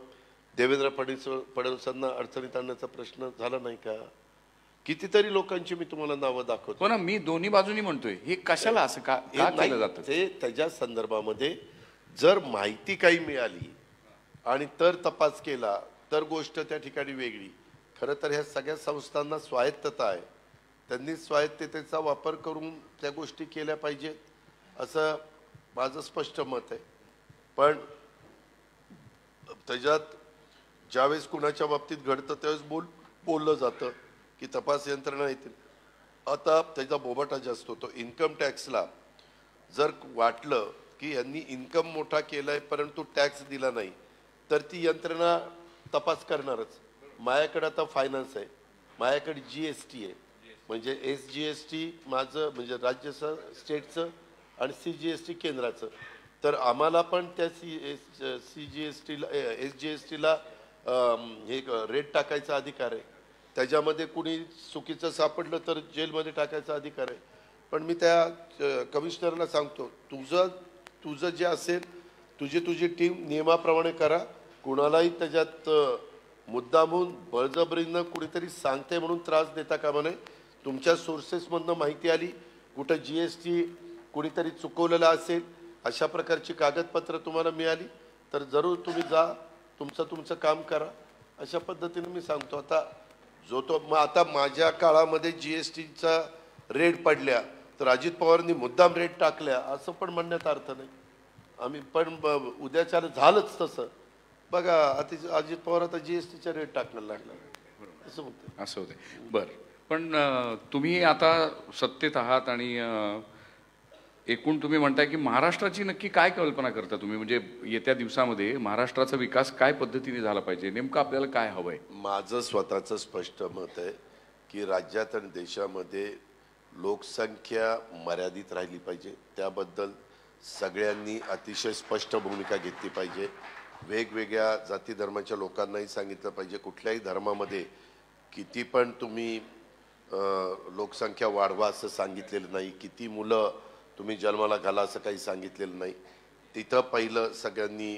देवेंद्र फडणवीसांना अडचणीत आणण्याचा प्रश्न झाला नाही का? कितीतरी लोकांची मी तुम्हाला नावं दाखवतो. हो ना, मी दोन्ही बाजूनी म्हणतोय, हे कशाला असं का केलं जातं? ते त्याच्या संदर्भामध्ये जर माहिती काही मिळाली आणि तर तपास केला तर गोष्ट त्या ठिकाणी वेगळी. खरं तर ह्या सगळ्या संस्थांना स्वायत्तता आहे, त्यांनी स्वायत्ततेचा वापर करून त्या गोष्टी केल्या पाहिजेत असं माझं स्पष्ट मत आहे. पण त्याच्यात ज्यावेळेस कुणाच्या बाबतीत घडतं त्यावेळेस बोललं जातं की तपास यंत्रणा येतील. आता त्याचा बोबाटा जास्त होतो. इन्कम टॅक्सला जर वाटलं की यांनी इन्कम मोठा केलाय परंतु टॅक्स दिला नाही तर ती यंत्रणा तपास करणारच. माझ्याकडे आता फायनान्स आहे, माझ्याकडे GST आहे, म्हणजे SGST माझं म्हणजे राज्याचं, स्टेटचं आणि CGST केंद्राचं. तर आम्हाला पण त्या CGSTला SGSTला हे रेट टाकायचा अधिकार आहे. त्याच्यामध्ये कुणी चुकीचं सापडलं तर जेलमध्ये टाकायचा अधिकार आहे. पण मी त्या कमिशनरला सांगतो, तुझं जे असेल, तुझी टीम नियमाप्रमाणे करा. कुणालाही त्याच्यात मुद्दामून बळजबरीनं कुणीतरी सांगते म्हणून त्रास देता कामा नये. तुमच्या सोर्सेसमधनं माहिती आली, कुठं GST कुणीतरी चुकवलेला असेल, अशा प्रकारची कागदपत्र तुम्हाला मिळाली तर जरूर तुम्ही जा, तुमचं काम करा. अशा पद्धतीने मी सांगतो. आता मग आता माझ्या काळामध्ये GSTचा रेट पडल्या तर अजित पवारांनी मुद्दाम रेट टाकल्या असं पण म्हणण्यात अर्थ नाही. आम्ही पण उद्याच्याला झालंच तसं. बघा अजित पवार आता GSTचा रेट टाकण्याला लागला. असं म्हणतो. असं होते. बर, पण तुम्ही आता सत्तेत आहात आणि एकूण तुम्ही म्हणताय की महाराष्ट्राची नक्की काय कल्पना करता तुम्ही, म्हणजे येत्या दिवसामध्ये महाराष्ट्राचा विकास काय पद्धतीने झाला पाहिजे, नेमकं आपल्याला काय हवंय? माझं स्वतःचं स्पष्ट मत आहे की राज्यात आणि देशामध्ये लोकसंख्या मर्यादित राहिली पाहिजे. त्याबद्दल सगळ्यांनी अतिशय स्पष्ट भूमिका घेतली पाहिजे. वेगवेगळ्या जाती धर्माच्या लोकांनाही सांगितलं पाहिजे कुठल्याही धर्मामध्ये किती पण तुम्ही लोकसंख्या वाढवा असं सांगितलेलं नाही, किती मुलं तुम्ही जन्माला घाला असं काही सांगितलेलं नाही. तिथं पहिलं सगळ्यांनी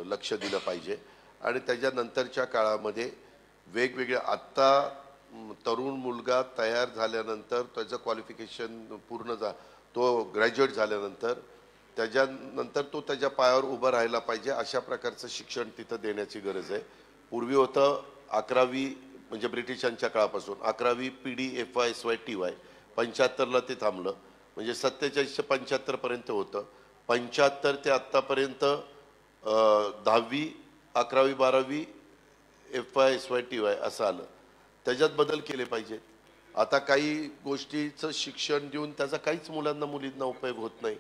लक्ष दिलं पाहिजे. आणि त्याच्यानंतरच्या काळामध्ये वेगवेगळ्या आत्ता तरुण मुलगा तयार झाल्यानंतर त्याचं क्वालिफिकेशन पूर्ण तो ग्रॅज्युएट झाल्यानंतर त्याच्यानंतर तो त्याच्या पायावर उभं राहायला पाहिजे अशा प्रकारचं शिक्षण तिथं देण्याची गरज आहे. पूर्वी होतं 11वी म्हणजे ब्रिटिशांच्या काळापासून 11वी PD FY SY TY 75ला ते थांबलं, म्हणजे 47 ते 75 पर्यंत होतं. 75 ते आत्तापर्यंत 10वी 11वी 12वी FY SY TY असं आलं. त्याच्यात बदल केले पाहिजेत. आता काही गोष्टीचं शिक्षण देऊन त्याचा काहीच मुलांना मुलींना उपयोग होत नाही.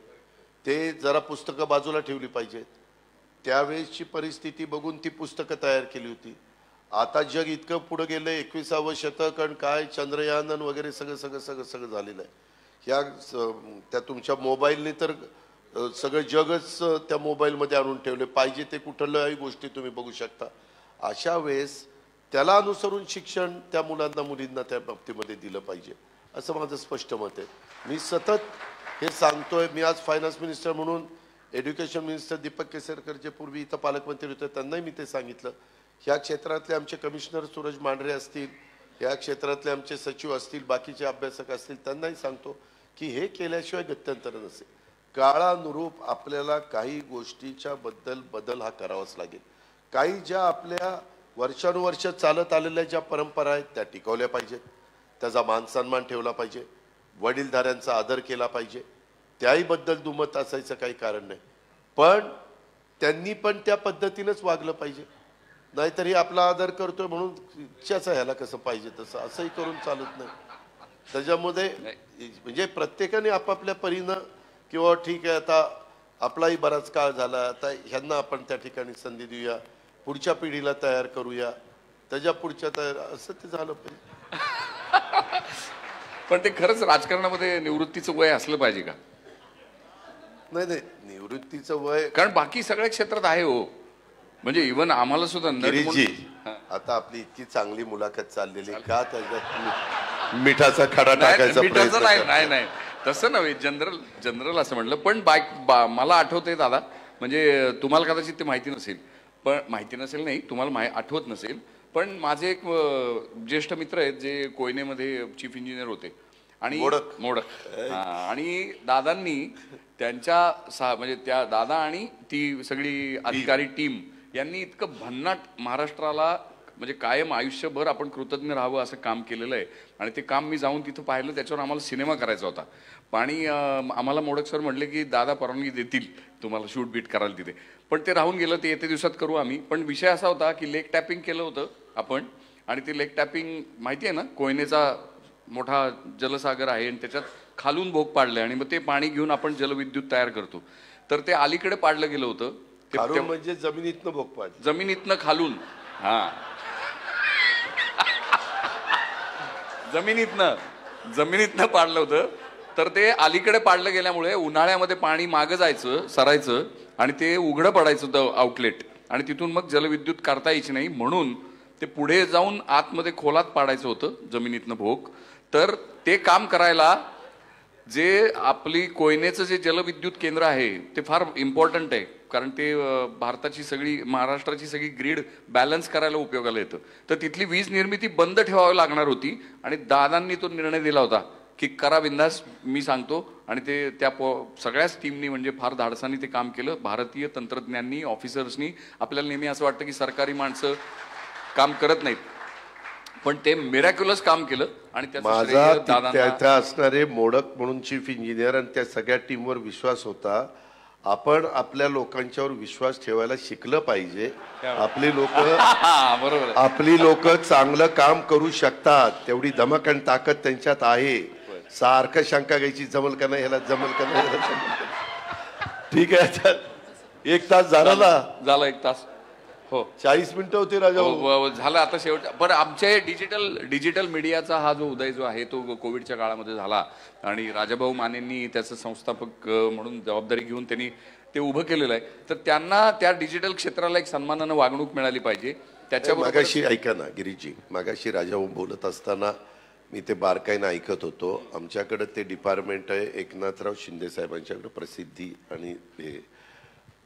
ते जरा पुस्तकं बाजूला ठेवली पाहिजेत. त्यावेळेसची परिस्थिती बघून ती पुस्तकं तयार केली होती. आता जग इतकं पुढे गेलं, 21वे शतक आणि काय चंद्रयान वगैरे सगळं सगळं सगळं सगळं झालेलं आहे. ह्या त्या तुमच्या मोबाईलने तर सगळं जगच त्या मोबाईलमध्ये आणून ठेवले. पाहिजे ते कुठल्याही गोष्टी तुम्ही बघू शकता. अशा वेळेस त्याला अनुसरून शिक्षण त्या मुलांना मुलींना त्या बाबतीमध्ये दिलं पाहिजे असं माझं स्पष्ट मत आहे. मी सतत हे सांगतोय. मी आज फायनान्स मिनिस्टर म्हणून एज्युकेशन मिनिस्टर दीपक केसरकर जे पूर्वी इथं पालकमंत्री होते त्यांनाही मी ते सांगितलं. ह्या क्षेत्रातले आमचे कमिशनर सूरज मांढरे असतील, ह्या क्षेत्रातले आमचे सचिव असतील, बाकीचे अभ्यासक असतील, त्यांनाही सांगतो की हे केल्याशिवाय गत्यंतर नसेल. काळानुरूप आपल्याला काही गोष्टीच्या बदल हा करावाच लागेल. काही ज्या आपल्या वर्षानुवर्ष चालत आलेल्या ज्या परंपरा आहेत त्या टिकवल्या पाहिजेत. त्याचा मानसन्मान ठेवला पाहिजे. वडीलधाऱ्यांचा आदर केला पाहिजे. त्याही बद्दल दुमत असायचं काही कारण नाही. पण त्यांनी पण त्या पद्धतीनेच वागलं पाहिजे. नाहीतरी आपला आदर करतोय म्हणून इच्छाचा ह्याला कसं पाहिजे तसं असंही करून चालत नाही. त्याच्यामध्ये म्हणजे प्रत्येकाने आपापल्या परीनं किंवा ठीक आहे आता आपलाही बराच काळ झाला, आता ह्यांना आपण त्या ठिकाणी संधी देऊया, पुढच्या पिढीला तयार करूया, त्याच्या पुढच्या तयार असं ते झालं पाहिजे. पण ते खरंच राजकारणामध्ये निवृत्तीचं वय असलं पाहिजे का? नाही नाही, निवृत्तीचं वय कारण बाकी सगळ्या क्षेत्रात आहे हो. म्हणजे इव्हन आम्हाला सुद्धा गिरीशजी, आता आपली इतकी चांगली मुलाखत चाललेली का त्याच्यात मिठाचा खडा टाकायचा प्रयत्न? नाही नाही तसं नव्हे, जनरल असं म्हटलं. पण मला आठवतंय दादा, म्हणजे तुम्हाला कदाचित ते माहिती नसेल, पण माहिती नसेल नाही तुम्हाला आठवत नसेल, पण माझे एक ज्येष्ठ मित्र आहेत जे कोयनेमध्ये चीफ इंजिनियर होते आणि मोडक आणि दादांनी त्यांच्या म्हणजे त्या दादा आणि ती सगळी अधिकारी टीम यांनी इतकं भन्नाट महाराष्ट्राला म्हणजे कायम आयुष्यभर आपण कृतज्ञ राहावं असं काम केलेलं आहे. आणि ते काम मी जाऊन तिथं पाहिलं. त्याच्यावर आम्हाला सिनेमा करायचा होता. आणि आम्हाला मोडक सर म्हटले की दादा परवानगी देतील तुम्हाला शूट बीट करायला तिथे. पण ते राहून गेलं. ते येत्या दिवसात करू आम्ही. पण विषय असा होता की लेक टॅपिंग केलं होतं आपण. आणि ते लेक टॅपिंग माहिती आहे ना, कोयनेचा मोठा जलसागर आहे आणि त्याच्यात खालून भोग पाडले आणि मग ते पाणी घेऊन आपण जलविद्युत तयार करतो. तर ते अलीकडे पाडलं गेलं होतं. म्हणजे जमिनीतनं भोग पाडलं, जमिनीतनं खालून. हा, जमिनीतनं पाडलं होतं. तर ते अलीकडे पाडलं गेल्यामुळे उन्हाळ्यामध्ये पाणी मागं जायचं, सरायचं आणि ते उघडं पडायचं होतं आउटलेट. आणि तिथून मग जलविद्युत करता यायची नाही म्हणून ते पुढे जाऊन आतमध्ये खोलात पाडायचं होतं जमिनीतनं भोग. तर ते काम करायला जे आपली कोयनेचं जे जलविद्युत केंद्र आहे ते फार इम्पॉर्टंट आहे. कारण ते भारताची सगळी महाराष्ट्राची सगळी ग्रीड बॅलन्स करायला उपयोगाला येतं. तर तिथली वीज निर्मिती बंद ठेवावी लागणार होती आणि दादांनी तो निर्णय दिला होता की करा बिंदास, मी सांगतो. आणि ते त्या सगळ्याच टीमनी म्हणजे फार धाडसानी ते काम केलं. भारतीय तंत्रज्ञांनी, ऑफिसर्सनी. आपल्याला नेहमी असं वाटतं की सरकारी माणसं काम करत नाहीत, पण ते मिरॅक्युलस काम केलं. आणि माझा असणारे मोडक म्हणून चीफ इंजिनियर आणि त्या सगळ्या टीमवर विश्वास होता. आपण आपल्या लोकांच्यावर विश्वास ठेवायला शिकलं पाहिजे. आपली लोक बरोबर आहे. आपली लोक चांगलं काम करू शकतात, तेवढी धमक आणि ताकद त्यांच्यात आहे. सारखं शंका घ्यायची, जमल का नाही ह्याला, जमल का नाही ह्याला, जमल का नाही. ठीक आहे, आता 1 तास झाला ना. झाला 1 तास. हो 40 मिनिटं होती राजा. झालं आता शेवट. पण आमच्या डिजिटल मीडियाचा हा जो उदय जो आहे तो कोविडच्या काळामध्ये झाला आणि राजाभाऊ मानेंनी त्याचं संस्थापक म्हणून जबाबदारी घेऊन त्यांनी ते उभं केलेलं आहे. तर त्यांना त्या डिजिटल क्षेत्राला एक सन्मानानं वागणूक मिळाली पाहिजे. त्याच्यावर मागाशी ऐका ना गिरीजी, मागाशी राजाभाऊ बोलत असताना मी ते बारकाईनं ऐकत होतो. आमच्याकडे ते डिपार्टमेंट आहे एकनाथराव शिंदे साहेबांच्याकडे, प्रसिद्धी आणि हे,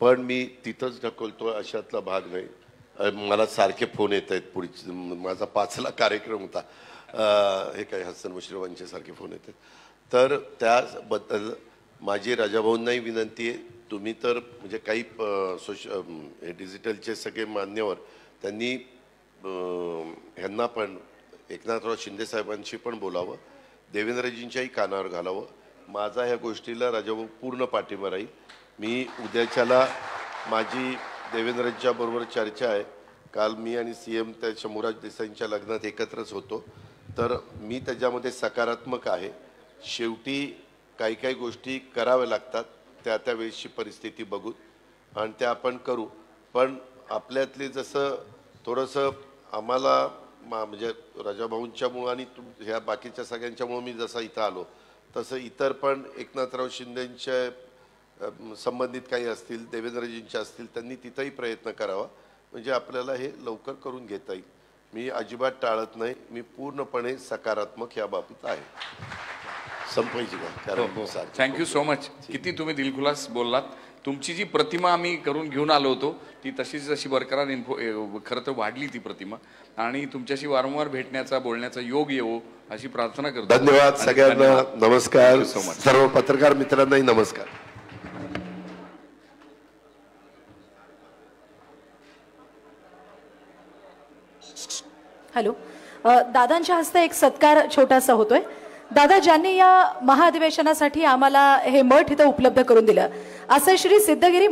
पण मी तिथंच ढकलतो अशातला भाग नाही. मला सारखे फोन येत आहेत. पुढची माझा 5ला कार्यक्रम होता, हे काय हसन मुश्रीफांचे सारखे फोन येत आहेत. तर त्याबद्दल माझी राजाभाऊंनाही विनंती आहे, तुम्ही तर म्हणजे काही हे डिजिटलचे सगळे मान्यवर त्यांनी ह्यांना पण एकनाथराव शिंदे साहेबांशी पण बोलावं, देवेंद्रजींच्याही कानावर घालावं. माझा ह्या गोष्टीला राजाभाऊ पूर्ण पाठिंबा राहील. मी उद्याच्याला माझी देवेंद्रजींच्या बरोबर चर्चा आहे. काल मी आणि CM त्या शंभूराज देसाईंच्या लग्नात एकत्रच होतो, तर मी त्याच्यामध्ये सकारात्मक आहे. शेवटी काही काही गोष्टी कराव्या लागतात, त्या त्या वेळेची परिस्थिती बघून, आणि त्या आपण करू. पण आपल्यातले जसं थोडंसं आम्हाला म्हणजे राजाभाऊंच्यामुळं आणि ह्या बाकीच्या सगळ्यांच्यामुळं मी जसा इथं आलो, तसं इतर पण एकनाथराव शिंदेंच्या संबंधित काही असतील, देवेंद्रजींच्या असतील, त्यांनी तिथंही प्रयत्न करावा, म्हणजे आपल्याला हे लवकर करून घेता येईल. मी अजिबात टाळत नाही, मी पूर्णपणे सकारात्मक या बाबतीत आहे. संपायची का? कारण थँक्यू सो मच. किती तुम्ही दिलखुलास बोललात. तुमची जी प्रतिमा आम्ही करून घेऊन आलो होतो ती तशीच अशी बरकरार खरं तर वाढली ती प्रतिमा, आणि तुमच्याशी वारंवार भेटण्याचा बोलण्याचा योग येवो अशी प्रार्थना करतो. धन्यवाद सगळ्यांना. नमस्कार. So much. सर्व पत्रकार मित्रांनाही नमस्कार. हॅलो, दादांच्या हस्ते एक सत्कार छोटासा होतोय. दादा, ज्यांनी या महाअधिवेशनासाठी आम्हाला हे मठ इथं उपलब्ध करून दिलं, असं श्री सिद्धगिरी